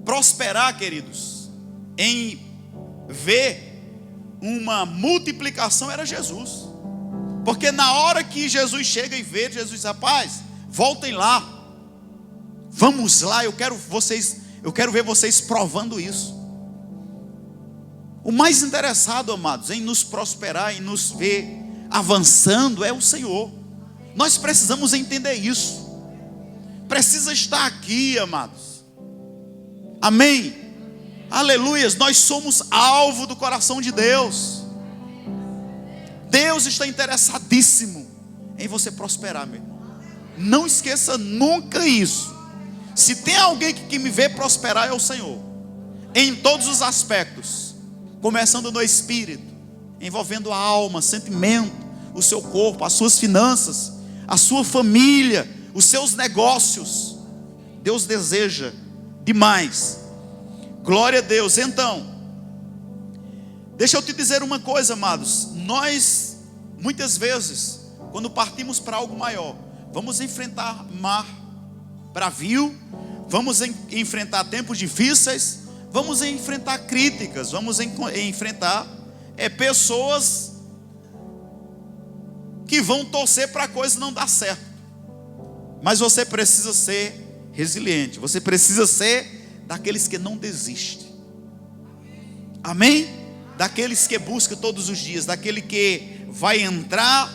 prosperar, queridos, em ver uma multiplicação, era Jesus. Porque na hora que Jesus chega e vê, Jesus diz, rapaz, voltem lá, vamos lá, eu quero ver vocês provando isso. O mais interessado, amados, em nos prosperar, em nos ver avançando, é o Senhor. Nós precisamos entender isso. Precisa estar aqui, amados. Amém? Aleluias. Nós somos alvo do coração de Deus. Deus está interessadíssimo em você prosperar, meu irmão. Não esqueça nunca isso. Se tem alguém que me vê prosperar, é o Senhor. Em todos os aspectos. Começando no espírito, envolvendo a alma, sentimento, o seu corpo, as suas finanças, a sua família, os seus negócios. Deus deseja demais. Glória a Deus. Então, deixa eu te dizer uma coisa, amados. Nós, muitas vezes, quando partimos para algo maior, vamos enfrentar mar bravio, vamos enfrentar tempos difíceis, vamos enfrentar críticas, vamos enfrentar pessoas que vão torcer para a coisa não dar certo. Mas você precisa ser resiliente, você precisa ser daqueles que não desistem. Amém? daqueles que buscam todos os dias, daquele que vai entrar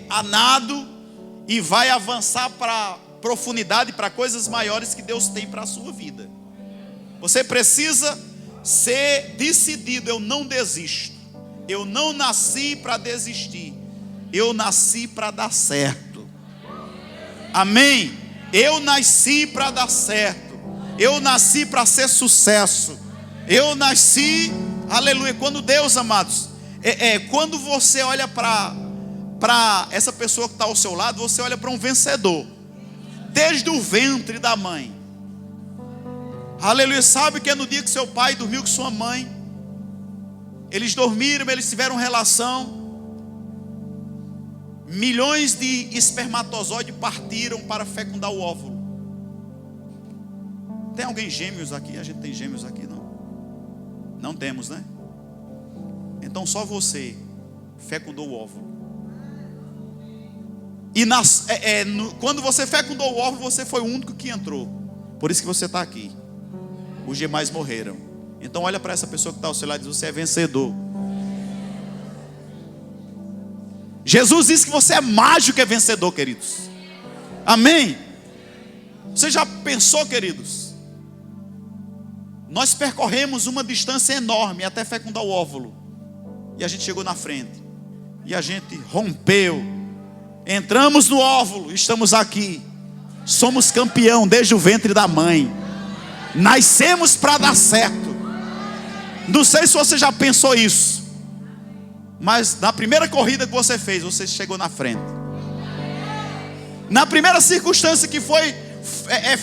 a nado e vai avançar para profundidade, para coisas maiores que Deus tem para a sua vida. Você precisa ser decidido. Eu não desisto. Eu não nasci para desistir. Eu nasci para dar certo. Amém? Eu nasci para dar certo. Eu nasci para ser sucesso. Eu nasci, aleluia. Quando Deus, amados, quando você olha para essa pessoa que está ao seu lado, você olha para um vencedor. Desde o ventre da mãe. Aleluia. Sabe que é no dia que seu pai dormiu com sua mãe, eles dormiram, eles tiveram relação, milhões de espermatozoides partiram para fecundar o óvulo. Tem alguém gêmeos aqui? A gente tem gêmeos aqui, não? Não temos, né? Então só você fecundou o óvulo. E quando você fecundou o óvulo, você foi o único que entrou. Por isso que você está aqui. Os demais morreram. Então olha para essa pessoa que está ao seu lado e diz: você é vencedor. Jesus disse que você é mais do que vencedor, queridos. Amém? Você já pensou, queridos? Nós percorremos uma distância enorme até fecundar o óvulo. E a gente chegou na frente. E a gente rompeu. Entramos no óvulo, estamos aqui. Somos campeão desde o ventre da mãe. Nascemos para dar certo. Não sei se você já pensou isso, mas na primeira corrida que você fez, você chegou na frente. Na primeira circunstância que foi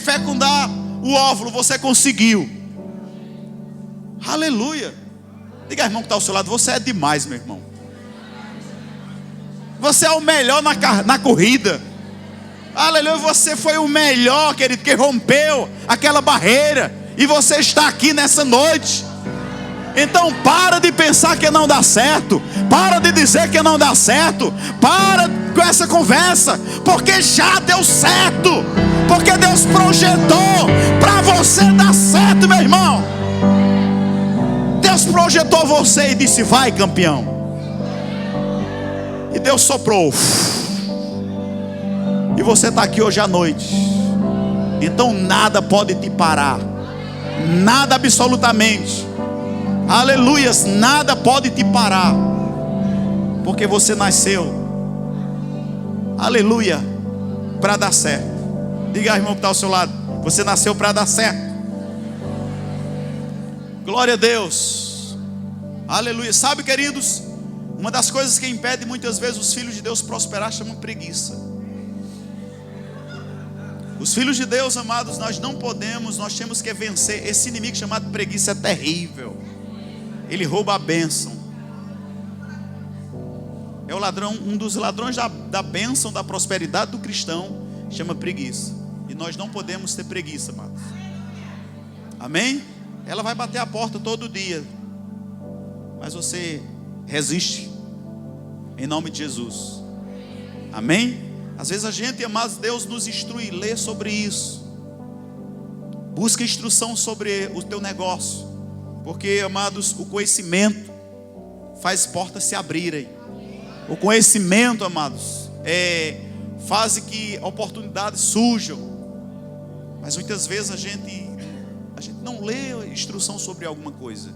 fecundar o óvulo, você conseguiu. Aleluia. Diga, irmão que está ao seu lado: você é demais, meu irmão. Você é o melhor na corrida. Aleluia, você foi o melhor, querido, que rompeu aquela barreira. E você está aqui nessa noite. Então para de pensar que não dá certo. Para de dizer que não dá certo. Para com essa conversa. Porque já deu certo. Porque Deus projetou para você dar certo, meu irmão. Deus projetou você e disse: vai, campeão. E Deus soprou. E você está aqui hoje à noite. Então nada pode te parar. Nada, absolutamente. Aleluias, nada pode te parar. Porque você nasceu, aleluia, para dar certo. Diga, irmão que está ao seu lado: você nasceu para dar certo. Glória a Deus. Aleluia. Sabe, queridos, uma das coisas que impede muitas vezes os filhos de Deus prosperar chama preguiça. Os filhos de Deus, amados, nós não podemos, nós temos que vencer. Esse inimigo chamado preguiça é terrível. Ele rouba a bênção. É o ladrão, um dos ladrões da bênção, da prosperidade do cristão, chama preguiça. E nós não podemos ter preguiça, amados. Amém? Ela vai bater a porta todo dia, mas você resiste, em nome de Jesus. Amém? Às vezes a gente, amados, Deus nos instrui, lê sobre isso. Busca instrução sobre o teu negócio. Porque, amados, o conhecimento faz portas se abrirem. O conhecimento, amados, faz que oportunidades surjam. Mas muitas vezes a gente não lê instrução sobre alguma coisa.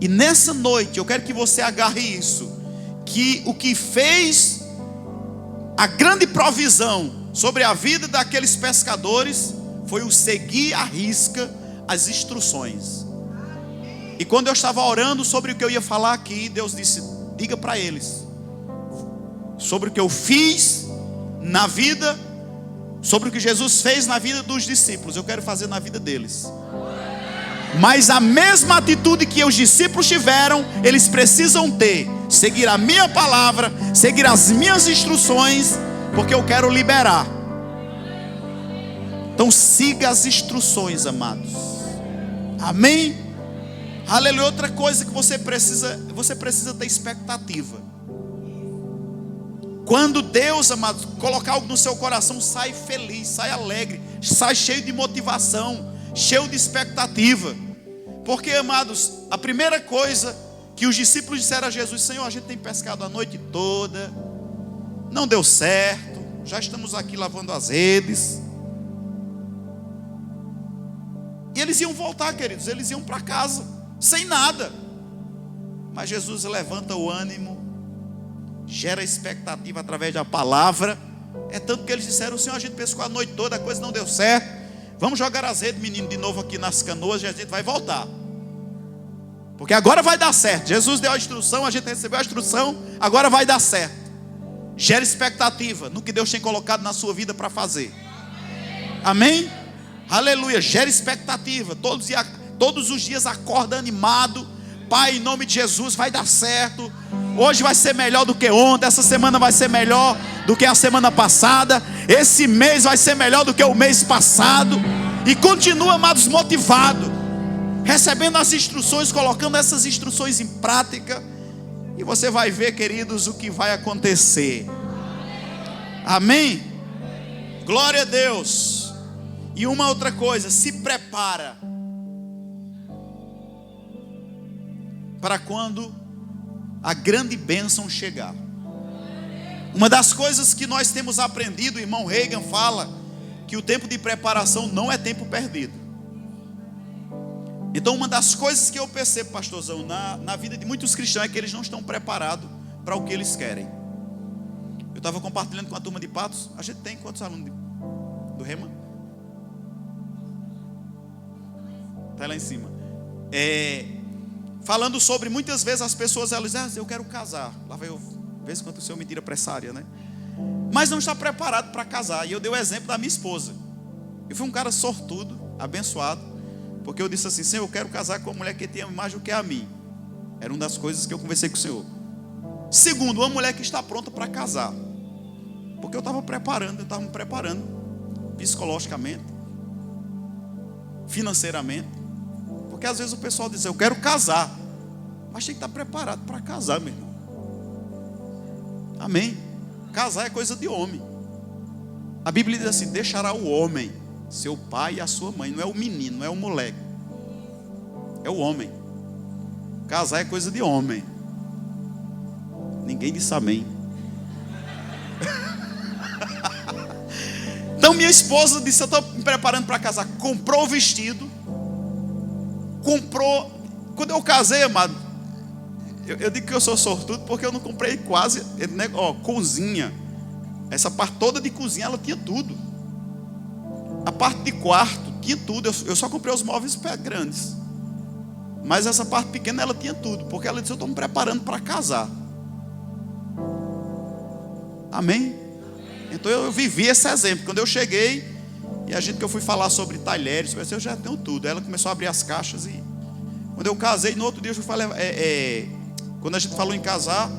E nessa noite eu quero que você agarre isso. Que o que fez a grande provisão sobre a vida daqueles pescadores foi o seguir à risca as instruções. E quando eu estava orando sobre o que eu ia falar aqui, Deus disse: diga para eles sobre o que eu fiz na vida, sobre o que Jesus fez na vida dos discípulos. Eu quero fazer na vida deles. Mas a mesma atitude que os discípulos tiveram, eles precisam ter. Seguir a minha palavra, seguir as minhas instruções, porque eu quero liberar. Então siga as instruções, amados. Amém? Aleluia. Outra coisa que você precisa ter expectativa. Quando Deus, amados, colocar algo no seu coração, sai feliz, sai alegre, sai cheio de motivação, cheio de expectativa. Porque, amados, a primeira coisa que os discípulos disseram a Jesus: Senhor, a gente tem pescado a noite toda, não deu certo, já estamos aqui lavando as redes. E eles iam voltar, queridos, eles iam para casa, sem nada. Mas Jesus levanta o ânimo, gera expectativa através da palavra. É tanto que eles disseram: Senhor, a gente pescou a noite toda, a coisa não deu certo, vamos jogar as redes, menino, de novo aqui nas canoas, e a gente vai voltar, porque agora vai dar certo. Jesus deu a instrução, a gente recebeu a instrução, agora vai dar certo. Gera expectativa no que Deus tem colocado na sua vida para fazer. Amém? Aleluia, gera expectativa. Todos os dias acorda animado. Pai, em nome de Jesus, vai dar certo. Hoje vai ser melhor do que ontem. Essa semana vai ser melhor do que a semana passada. Esse mês vai ser melhor do que o mês passado. E continua, amados, motivado, recebendo as instruções, colocando essas instruções em prática. E você vai ver, queridos, o que vai acontecer. Amém? Glória a Deus. E uma outra coisa, se prepara para quando a grande bênção chegar. Uma das coisas que nós temos aprendido, o irmão Reagan fala que o tempo de preparação não é tempo perdido. Então, uma das coisas que eu percebo, pastorzão, na vida de muitos cristãos, é que eles não estão preparados para o que eles querem. Eu estava compartilhando com a turma de Patos. A gente tem quantos alunos do Rema? Está lá em cima. Falando sobre, muitas vezes as pessoas, elas dizem: eu quero casar. Lá vai eu, vez quanto o Senhor me tira para essa área, né? Mas não está preparado para casar. E eu dei o exemplo da minha esposa. Eu fui um cara sortudo, abençoado, porque eu disse assim: Senhor, eu quero casar com uma mulher que tenha mais do que a mim. Era uma das coisas que eu conversei com o Senhor. Segundo, uma mulher que está pronta para casar. Porque eu estava me preparando psicologicamente, financeiramente. Porque às vezes o pessoal diz: eu quero casar, mas tem que estar preparado para casar, meu irmão. Amém? Casar é coisa de homem. A Bíblia diz assim: deixará o homem seu pai e a sua mãe. Não é o menino, não é o moleque, é o homem. Casar é coisa de homem. Ninguém disse amém. Então minha esposa disse: eu estou me preparando para casar. Comprou o vestido, comprou. Quando eu casei, amado, eu digo que eu sou sortudo porque eu não comprei quase, cozinha. Essa parte toda de cozinha, ela tinha tudo. A parte de quarto tinha tudo. Eu só comprei os móveis grandes, mas essa parte pequena ela tinha tudo, porque ela disse: eu estou me preparando para casar. Amém? Então eu vivi esse exemplo. Quando eu cheguei, e a gente que eu fui falar sobre talheres, eu já tenho tudo. Ela começou a abrir as caixas. E quando eu casei, no outro dia eu fui falar, quando a gente falou em casar,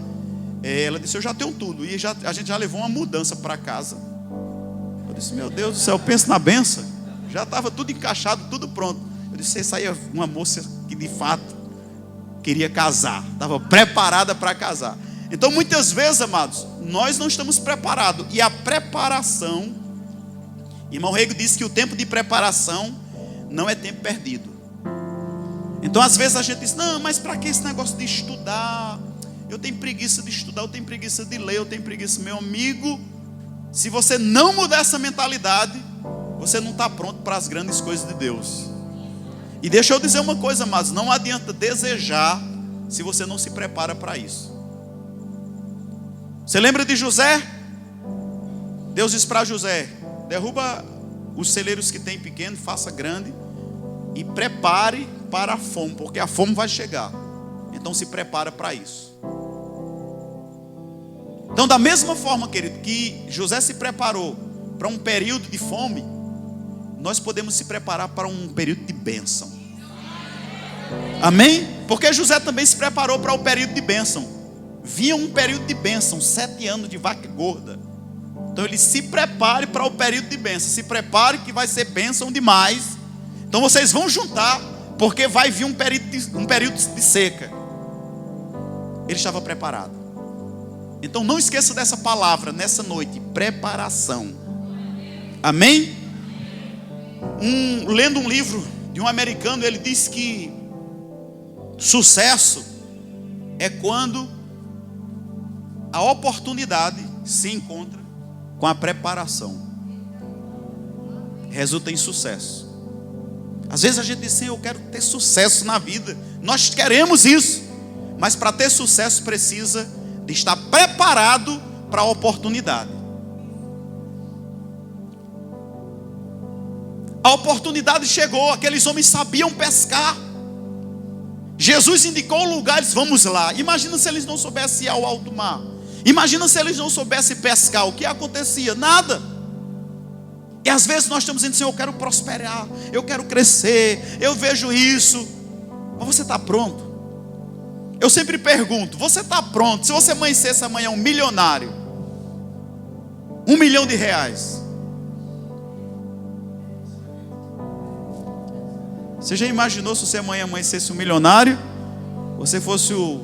ela disse: eu já tenho tudo. E a gente já levou uma mudança para casa. Eu disse: meu Deus do céu, pensa na benção. Já estava tudo encaixado, tudo pronto. Eu disse: essa aí é uma moça que de fato queria casar, estava preparada para casar. Então muitas vezes, amados, nós não estamos preparados. E a preparação, irmão Rego disse que o tempo de preparação não é tempo perdido. Então às vezes a gente diz: não, mas para que esse negócio de estudar? Eu tenho preguiça de estudar, eu tenho preguiça de ler, eu tenho preguiça. Meu amigo, se você não mudar essa mentalidade, você não está pronto para as grandes coisas de Deus. E deixa eu dizer uma coisa, amados, não adianta desejar se você não se prepara para isso. Você lembra de José? Deus disse para José: derruba os celeiros que tem pequeno, faça grande e prepare para a fome, porque a fome vai chegar. Então se prepara para isso. Então, da mesma forma, querido, que José se preparou para um período de fome, nós podemos se preparar para um período de bênção. Amém? Porque José também se preparou para o período de bênção. Vinha um período de bênção, 7 anos de vaca gorda. Então ele se prepare para o período de bênção. Se prepare que vai ser bênção demais. Então vocês vão juntar, porque vai vir um período de seca. Ele estava preparado. Então não esqueça dessa palavra nessa noite: preparação. Amém? Lendo um livro de um americano, ele disse que Sucesso é quando a oportunidade se encontra com a preparação. Resulta em sucesso. Às vezes a gente diz assim: eu quero ter sucesso na vida. Nós queremos isso. Mas para ter sucesso precisa de estar preparado para a oportunidade. A oportunidade chegou, aqueles homens sabiam pescar. Jesus indicou o lugar, eles: vamos lá. Imagina se eles não soubessem ir ao alto mar. Imagina se eles não soubessem pescar. O que acontecia? Nada. E às vezes nós estamos dizendo assim: eu quero prosperar, eu quero crescer, eu vejo isso. Mas você está pronto? Eu sempre pergunto: você está pronto? Se você amanhecesse amanhã um milionário, R$1 milhão, você já imaginou se você amanhã amanhecesse um milionário? Você fosse o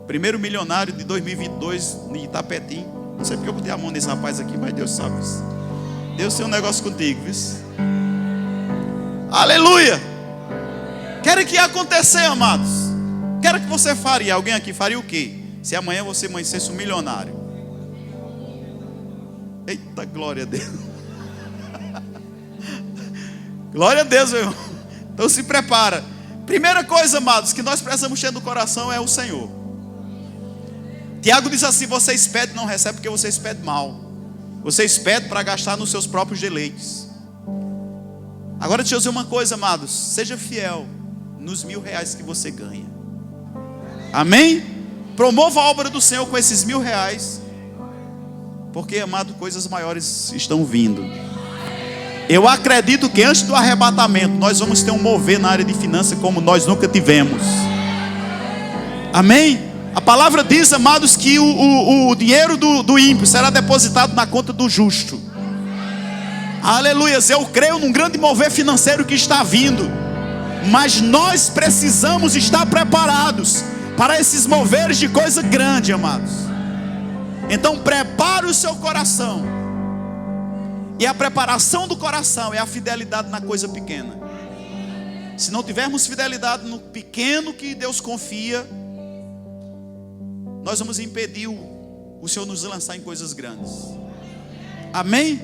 primeiro milionário de 2022 em Itapetim. Não sei porque eu botei a mão nesse rapaz aqui, mas Deus sabe isso. Deus tem um negócio contigo, viu? Aleluia! Quero que ia acontecer, amados. Quero que você faria. Alguém aqui faria o quê? Se amanhã você amanhecesse um milionário. Eita, glória a Deus. Glória a Deus, meu irmão. Então se prepara. Primeira coisa, amados, que nós precisamos ter no coração é o Senhor. Tiago diz assim: vocês pedem e não recebem porque vocês pedem mal. Vocês pedem para gastar nos seus próprios deleites. Agora deixa eu dizer uma coisa, amados: seja fiel nos R$1.000 que você ganha. Amém? Promova a obra do Senhor com esses R$1.000. Porque, amado, coisas maiores estão vindo. Eu acredito que antes do arrebatamento nós vamos ter um mover na área de finanças como nós nunca tivemos. Amém? A palavra diz, amados, que o dinheiro do ímpio será depositado na conta do justo. Aleluias. Eu creio num grande mover financeiro que está vindo. Mas nós precisamos estar preparados para esses moveres de coisa grande, amados. Então prepare o seu coração. E a preparação do coração é a fidelidade na coisa pequena. Se não tivermos fidelidade no pequeno que Deus confia, nós vamos impedir o Senhor nos lançar em coisas grandes. Amém?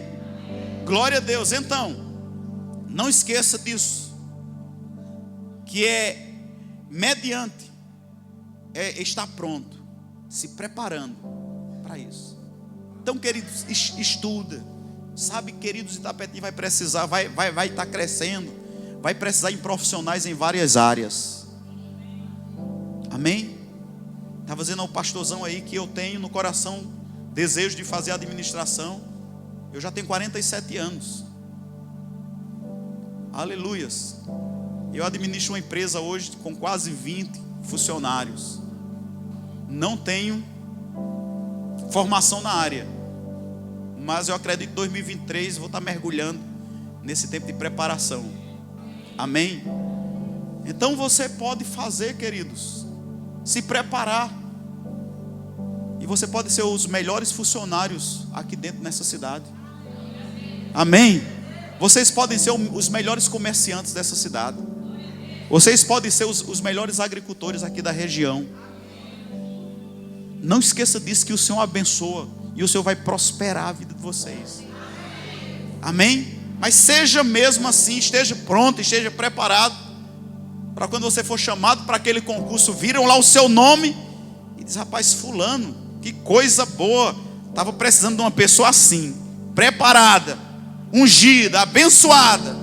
Glória a Deus. Então, não esqueça disso, que é mediante, é estar pronto, se preparando para isso. Então, queridos, estuda. Sabe, queridos, Itapetim vai precisar, vai estar crescendo, vai precisar em profissionais em várias áreas. Amém? Estava dizendo ao pastorzão aí que eu tenho no coração desejo de fazer administração. Eu já tenho 47 anos. Aleluias. Eu administro uma empresa hoje com quase 20 funcionários. Não tenho formação na área, mas eu acredito que em 2023 vou estar mergulhando nesse tempo de preparação. Amém? Então você pode fazer, queridos, se preparar. E você pode ser os melhores funcionários aqui dentro nessa cidade. Amém? Vocês podem ser os melhores comerciantes dessa cidade. Vocês podem ser os melhores agricultores aqui da região. Não esqueça disso, que o Senhor abençoa e o Senhor vai prosperar a vida de vocês. Amém? Mas seja mesmo assim, esteja pronto, esteja preparado para quando você for chamado para aquele concurso, viram lá o seu nome e diz: rapaz, fulano, que coisa boa, estava precisando de uma pessoa assim, preparada, ungida, abençoada.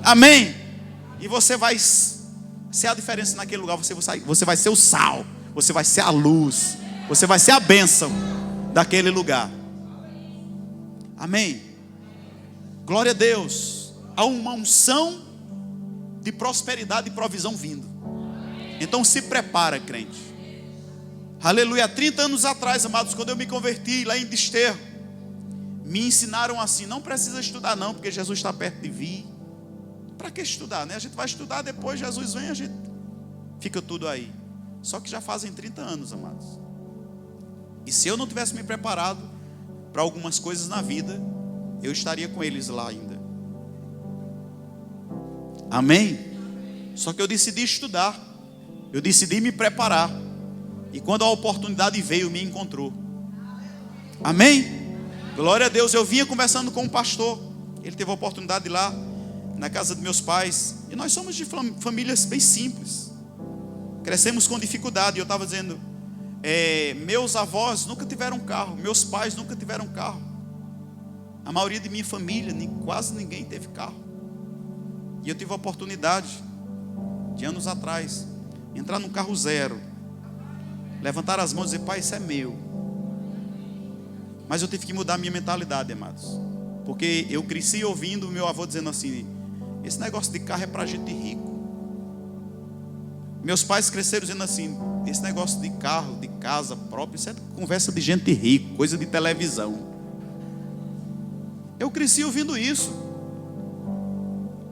Amém? E você vai ser a diferença naquele lugar. Você vai ser o sal, você vai ser a luz, você vai ser a bênção daquele lugar. Amém? Glória a Deus. Há uma unção de prosperidade e provisão vindo. Então se prepara, crente. Aleluia. Há 30 anos atrás, amados, quando eu me converti lá em Desterro, me ensinaram assim: não precisa estudar não, porque Jesus está perto de vir. Para que estudar, né? A gente vai estudar, depois Jesus vem, a gente fica tudo aí. Só que já fazem 30 anos, amados. E se eu não tivesse me preparado para algumas coisas na vida, eu estaria com eles lá ainda. Amém? Só que eu decidi estudar. Eu decidi me preparar. E quando a oportunidade veio, me encontrou. Amém? Glória a Deus. Eu vinha conversando com um pastor. Ele teve a oportunidade de ir lá na casa de meus pais. E nós somos de famílias bem simples. Crescemos com dificuldade. E eu estava dizendo, meus avós nunca tiveram carro. Meus pais nunca tiveram carro. A maioria de minha família, quase ninguém teve carro. E eu tive a oportunidade, de anos atrás, entrar num carro zero, levantar as mãos e dizer, pai, isso é meu. Mas eu tive que mudar a minha mentalidade, amados. Porque eu cresci ouvindo o meu avô dizendo assim, esse negócio de carro é para gente rico. Meus pais cresceram dizendo assim, esse negócio de carro, de casa própria, isso é conversa de gente rica, coisa de televisão. Eu cresci ouvindo isso.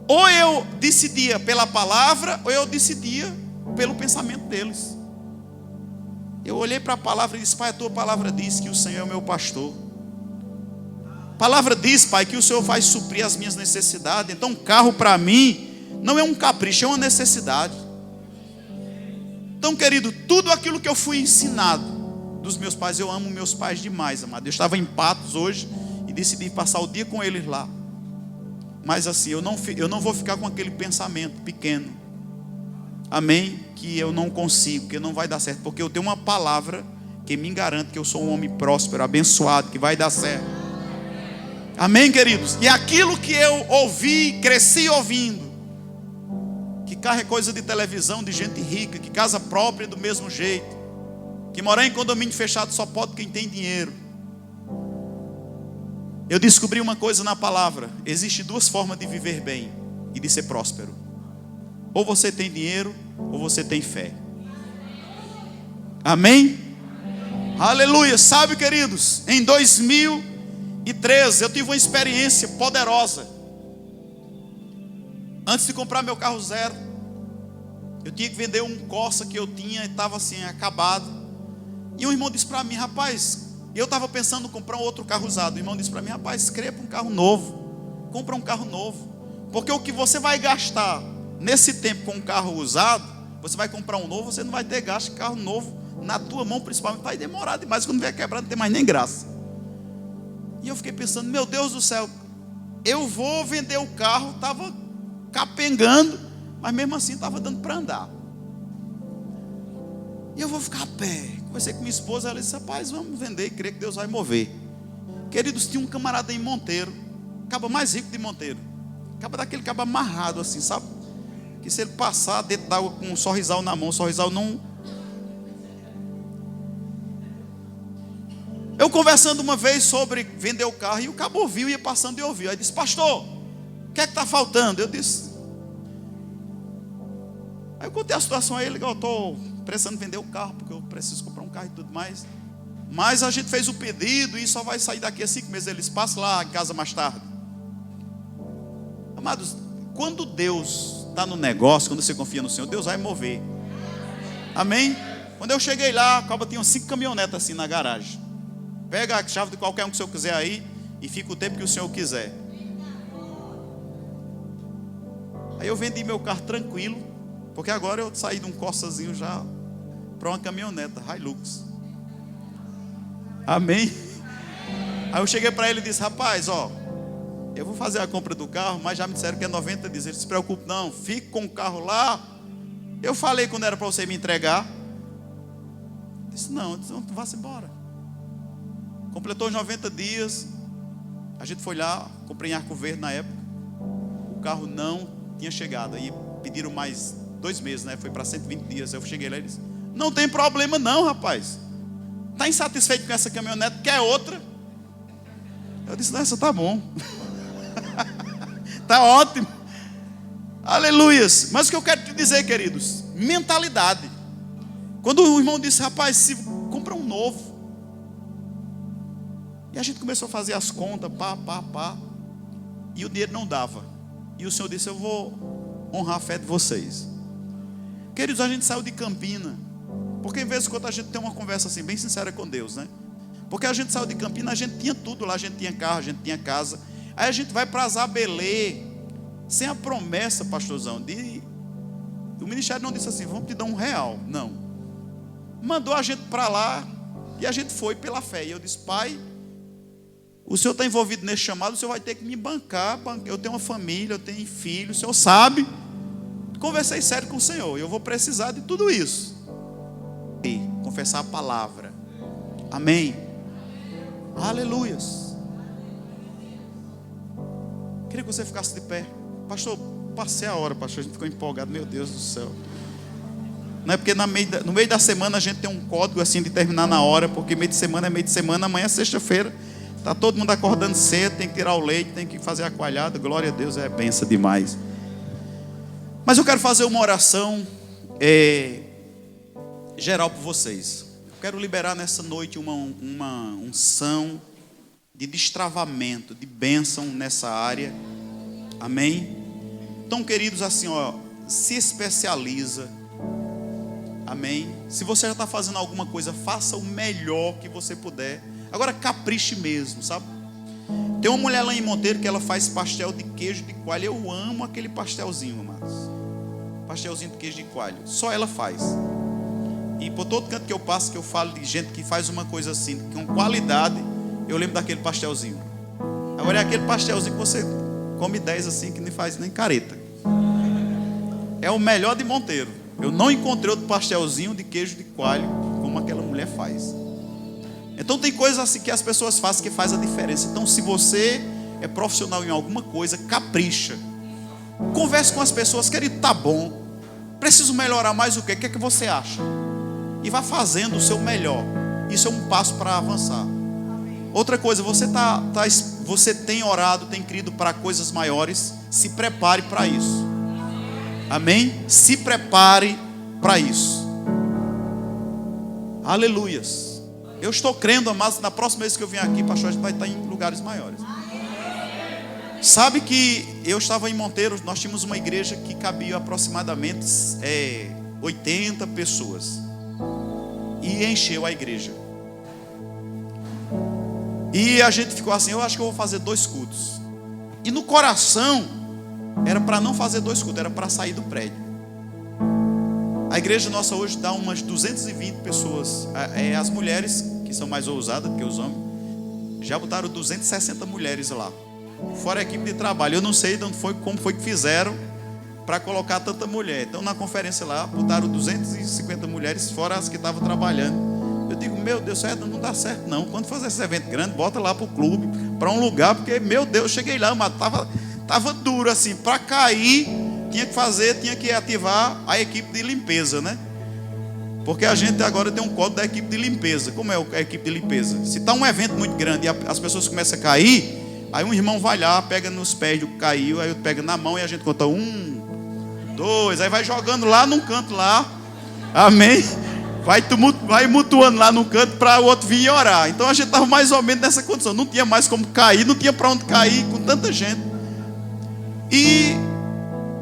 Ou eu decidia pela palavra, ou eu decidia pelo pensamento deles. Eu olhei para a palavra e disse, pai, a tua palavra diz que o Senhor é o meu pastor. A palavra diz, pai, que o Senhor vai suprir as minhas necessidades. Então carro para mim não é um capricho, é uma necessidade. Então, querido, tudo aquilo que eu fui ensinado dos meus pais, eu amo meus pais demais, amado. Eu estava em Patos hoje e decidi passar o dia com eles lá. Mas assim, eu não vou ficar com aquele pensamento pequeno. Amém? Que eu não consigo, que não vai dar certo. Porque eu tenho uma palavra que me garante que eu sou um homem próspero, abençoado, que vai dar certo. Amém, queridos? E aquilo que eu ouvi, cresci ouvindo, que carro é coisa de televisão, de gente rica, que casa própria é do mesmo jeito, que morar em condomínio fechado só pode quem tem dinheiro. Eu descobri uma coisa na palavra: existe duas formas de viver bem e de ser próspero. Ou você tem dinheiro, ou você tem fé. Amém? Aleluia. Sabe, queridos, em 2013 eu tive uma experiência poderosa. Antes de comprar meu carro zero, eu tinha que vender um Corsa que eu tinha e estava assim, acabado. E um irmão disse para mim, rapaz, eu estava pensando em comprar um outro carro usado. O irmão disse para mim, rapaz, crê para um carro novo. Compra um carro novo. Porque o que você vai gastar nesse tempo com um carro usado, você vai comprar um novo, você não vai ter gasto de carro novo na tua mão, principalmente, vai demorar demais. Quando vier quebrar, não tem mais nem graça. E eu fiquei pensando, meu Deus do céu, eu vou vender o carro, estava capengando, mas mesmo assim estava dando para andar. E eu vou ficar a pé. Conversei com minha esposa, ela disse, rapaz, vamos vender e crer que Deus vai mover. Queridos, tinha um camarada em Monteiro, acaba mais rico de Monteiro, acaba daquele cabo amarrado assim, sabe? Que se ele passar dentro d'água com um sorrisal na mão, o sorrisal não... Eu conversando uma vez sobre vender o carro, e o cabo ouviu, ia passando e ouviu. Aí disse, pastor, o que é que está faltando? Eu disse... Aí eu contei a situação a ele, eu estou precisando vender o carro, porque eu preciso comprar um carro e tudo mais. Mas a gente fez o pedido e só vai sair daqui a 5 meses. Ele disse, passa lá em casa mais tarde. Amados, quando Deus está no negócio, quando você confia no Senhor, Deus vai mover. Amém? Quando eu cheguei lá, a cobra tinha 5 caminhonetas assim na garagem. Pega a chave de qualquer um que o senhor quiser aí e fica o tempo que o senhor quiser. Aí eu vendi meu carro tranquilo, porque agora eu saí de um Corsazinho já para uma caminhoneta Hilux. Amém? Aí eu cheguei para ele e disse, rapaz, ó, eu vou fazer a compra do carro, mas já me disseram que é 90 dias. Ele disse, se preocupe não, fique com o carro lá. Eu falei quando era para você me entregar. Ele disse, não, tu vá-se embora. Completou os 90 dias. A gente foi lá, comprei em Arco Verde na época. O carro não tinha chegado. Aí pediram mais 2 meses, né? Foi para 120 dias. Eu cheguei lá e disse, não tem problema não, rapaz. Está insatisfeito com essa caminhonete? Quer outra? Eu disse, não, essa tá bom. Tá ótimo. Aleluias. Mas o que eu quero te dizer, queridos, mentalidade. Quando o irmão disse, rapaz, se compra um novo. E a gente começou a fazer as contas, pá. E o dinheiro não dava. E o Senhor disse, eu vou honrar a fé de vocês. Queridos, a gente saiu de Campina. Porque em vez de quando a gente tem uma conversa assim, bem sincera com Deus, né? Porque a gente saiu de Campina, a gente tinha tudo lá. A gente tinha carro, a gente tinha casa. Aí a gente vai para Zabelê, sem a promessa, pastorzão, de O ministério não disse assim, vamos te dar R$1. Não. Mandou a gente para lá e a gente foi pela fé. E eu disse, pai, o senhor está envolvido nesse chamado, o senhor vai ter que me bancar. Eu tenho uma família, eu tenho filho, o senhor sabe. Conversei sério com o senhor, eu vou precisar de tudo isso. E confessar a palavra. Amém. Aleluias. Queria que você ficasse de pé. Pastor, passei a hora, pastor, a gente ficou empolgado. Meu Deus do céu. Não é porque no meio da semana a gente tem um código assim de terminar na hora, porque meio de semana é meio de semana, amanhã é sexta-feira. Está todo mundo acordando cedo, tem que tirar o leite, tem que fazer a coalhada. Glória a Deus, é benção demais. Mas eu quero fazer uma oração geral para vocês. Eu quero liberar nessa noite uma unção de destravamento, de bênção nessa área. Amém? Então, queridos, assim, se especializa. Amém? Se você já está fazendo alguma coisa, faça o melhor que você puder. Agora capriche mesmo, sabe? Tem uma mulher lá em Monteiro que ela faz pastel de queijo de coalho. Eu amo aquele pastelzinho, amados. Pastelzinho de queijo de coalho. Só ela faz. E por todo canto que eu passo, que eu falo de gente que faz uma coisa assim, com qualidade, eu lembro daquele pastelzinho. Agora é aquele pastelzinho que você come 10 assim, que nem faz nem careta. É o melhor de Monteiro. Eu não encontrei outro pastelzinho de queijo de coalho como aquela mulher faz. Então tem coisas assim que as pessoas fazem que faz a diferença. Então se você é profissional em alguma coisa, capricha. Converse com as pessoas, querido, tá bom. Preciso melhorar mais o quê? O que é que você acha? E vá fazendo o seu melhor. Isso é um passo para avançar. Outra coisa, você tem orado, tem crido para coisas maiores. Se prepare para isso. Amém? Se prepare para isso. Aleluias. Eu estou crendo, mas na próxima vez que eu vier aqui, pastor, a gente vai estar em lugares maiores. Sabe que eu estava em Monteiro, nós tínhamos uma igreja que cabia aproximadamente 80 pessoas. E encheu a igreja. E a gente ficou assim, eu acho que eu vou fazer 2 cultos. E no coração, era para não fazer 2 cultos, era para sair do prédio. A igreja nossa hoje dá umas 220 pessoas. As mulheres, que são mais ousadas do que os homens, já botaram 260 mulheres lá. Fora a equipe de trabalho. Eu não sei como foi que fizeram para colocar tanta mulher. Então na conferência lá, botaram 250 mulheres, fora as que estavam trabalhando. Eu digo, meu Deus, não dá certo não. Quando fazer esse evento grande, bota lá para o clube, para um lugar, porque, meu Deus, eu cheguei lá, mas estava duro assim, para cair, tinha que ativar a equipe de limpeza, né? Porque a gente agora tem um código da equipe de limpeza. Como é a equipe de limpeza? Se está um evento muito grande e as pessoas começam a cair, aí um irmão vai lá, pega nos pés do que caiu, aí pega na mão e a gente conta 1, 2, aí vai jogando lá num canto lá, amém? Vai mutuando lá num canto para o outro vir e orar. Então a gente estava mais ou menos nessa condição, não tinha mais como cair, não tinha para onde cair com tanta gente. E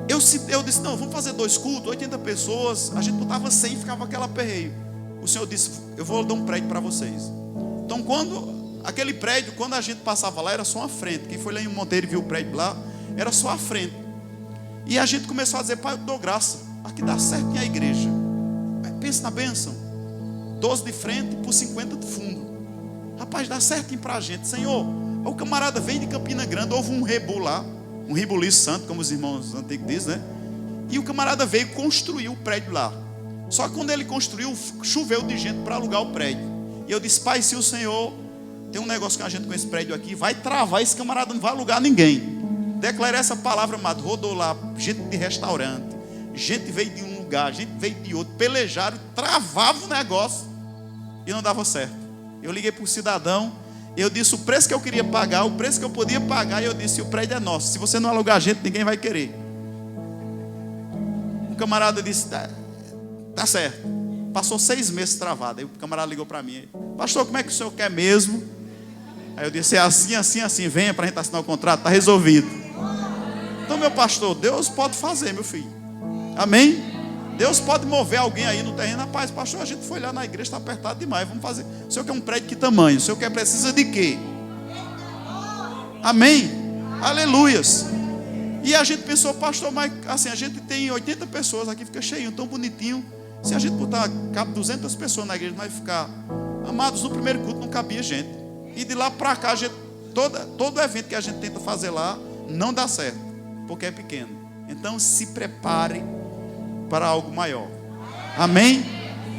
eu disse, não, vamos fazer 2 cultos, 80 pessoas. A gente botava 100 e ficava aquela aperreio. O Senhor disse, eu vou dar um prédio para vocês. Então aquele prédio, quando a gente passava lá, era só uma frente. Quem foi lá em Monteiro e viu o prédio lá, era só a frente. E a gente começou a dizer, pai, eu dou graça, aqui dá certo em a igreja. Pensa na bênção, 12 de frente por 50 de fundo. Rapaz, dá certinho para a gente. Senhor, o camarada vem de Campina Grande, houve um rebu lá, um ribuliço santo, como os irmãos antigos dizem, né? E o camarada veio construir o prédio lá. Só que quando ele construiu, choveu de gente para alugar o prédio. E eu disse, pai, se o Senhor tem um negócio com a gente com esse prédio aqui, vai travar, esse camarada não vai alugar ninguém. Declarei essa palavra, amado. Rodou lá, gente de restaurante, gente veio de um lugar, gente veio de outro, pelejaram, travava o negócio e não dava certo. Eu liguei para o cidadão, eu disse o preço que eu queria pagar, o preço que eu podia pagar, e eu disse, o prédio é nosso, se você não alugar a gente, ninguém vai querer. Um camarada disse, tá certo. Passou 6 meses travado. Aí o camarada ligou para mim, pastor, como é que o senhor quer mesmo? Aí eu disse, é assim, assim, assim, venha para a gente assinar o contrato, está resolvido. Então, meu pastor, Deus pode fazer, meu filho. Amém? Deus pode mover alguém aí no terreno. Rapaz, pastor, a gente foi lá na igreja, está apertado demais, vamos fazer. O senhor quer um prédio que tamanho? O senhor precisa de quê? Amém? Aleluias. E a gente pensou, pastor, mas assim, a gente tem 80 pessoas aqui, fica cheio, tão bonitinho. Se a gente botar, cabe 200 pessoas na igreja, vai ficar. Amados, no primeiro culto não cabia gente. E de lá para cá, todo evento que a gente tenta fazer lá, não dá certo, porque é pequeno. Então se prepare para algo maior. Amém?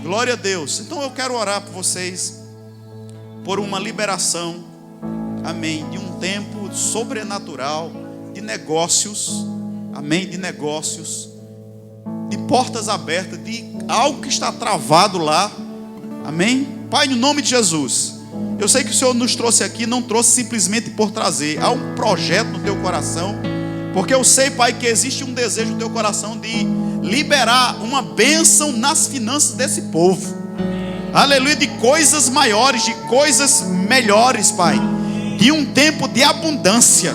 Glória a Deus. Então eu quero orar por vocês, por uma liberação, amém, de um tempo sobrenatural, de negócios, amém, de negócios, de portas abertas, de algo que está travado lá, amém? Pai, no nome de Jesus, eu sei que o Senhor nos trouxe aqui, não trouxe simplesmente por trazer, há um projeto no teu coração, porque eu sei, Pai, que existe um desejo no teu coração de liberar uma bênção nas finanças desse povo, aleluia, de coisas maiores, de coisas melhores, Pai, de um tempo de abundância.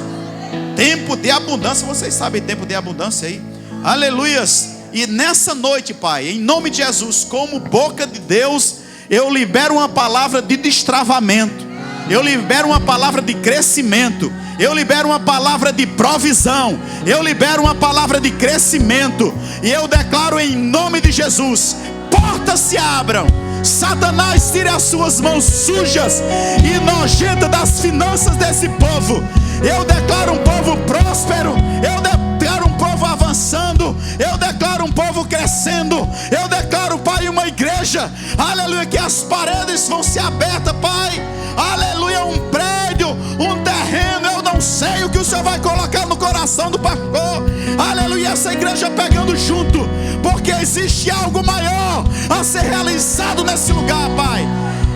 Tempo de abundância, vocês sabem tempo de abundância aí, aleluias. E nessa noite, Pai, em nome de Jesus, como boca de Deus, eu libero uma palavra de destravamento, eu libero uma palavra de crescimento, eu libero uma palavra de provisão, eu libero uma palavra de crescimento, e eu declaro em nome de Jesus, portas se abram, Satanás tire as suas mãos sujas e nojentas das finanças desse povo. Eu declaro um povo próspero, eu declaro um povo avançando, eu declaro um povo crescendo, eu declaro, Pai, uma igreja, aleluia, que as paredes vão ser abertas, Pai, aleluia, um prédio, um terreno, eu não sei o que o Senhor vai colocar no coração do pastor, aleluia, essa igreja pegando junto, porque existe algo maior a ser realizado nesse lugar, Pai.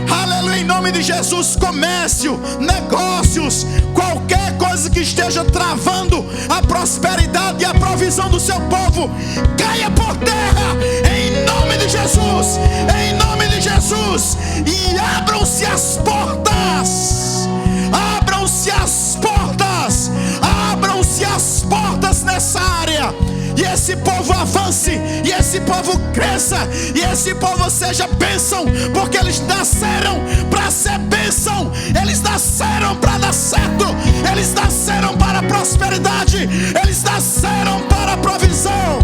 Aleluia, em nome de Jesus, comércio, negócios, qualquer coisa que esteja travando a prosperidade e a provisão do seu povo, caia por terra, em nome de Jesus, em nome de Jesus, e abram-se as portas, abram-se as portas, abram-se as portas nessa área, e esse povo avance, e esse povo cresça, e esse povo seja bênção, porque eles nasceram para ser bênção, eles nasceram para dar certo, eles nasceram para a prosperidade, eles nasceram para a provisão.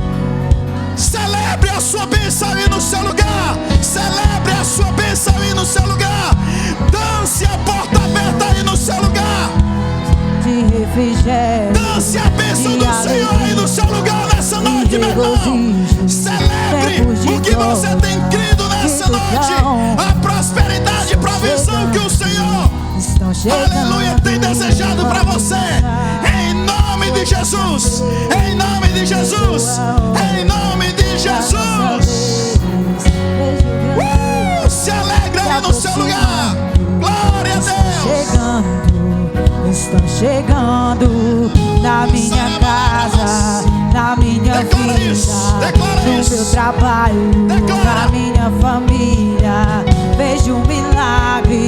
Celebre a sua bênção aí no seu lugar, celebre a sua bênção aí no seu lugar, dance a porta aberta aí no seu lugar, de refrigério, dance a bênção do Senhor aí no seu lugar nessa noite, meu irmão. Celebre o que você tem crido nessa noite, a prosperidade e provisão que o Senhor, aleluia, tem desejado para você, em nome de Jesus, em nome de Jesus, em nome de Jesus. Se alegra aí no seu lugar, glória a Deus. Estão chegando na minha casa, na minha vida, no meu trabalho, na minha família. Vejo um milagre.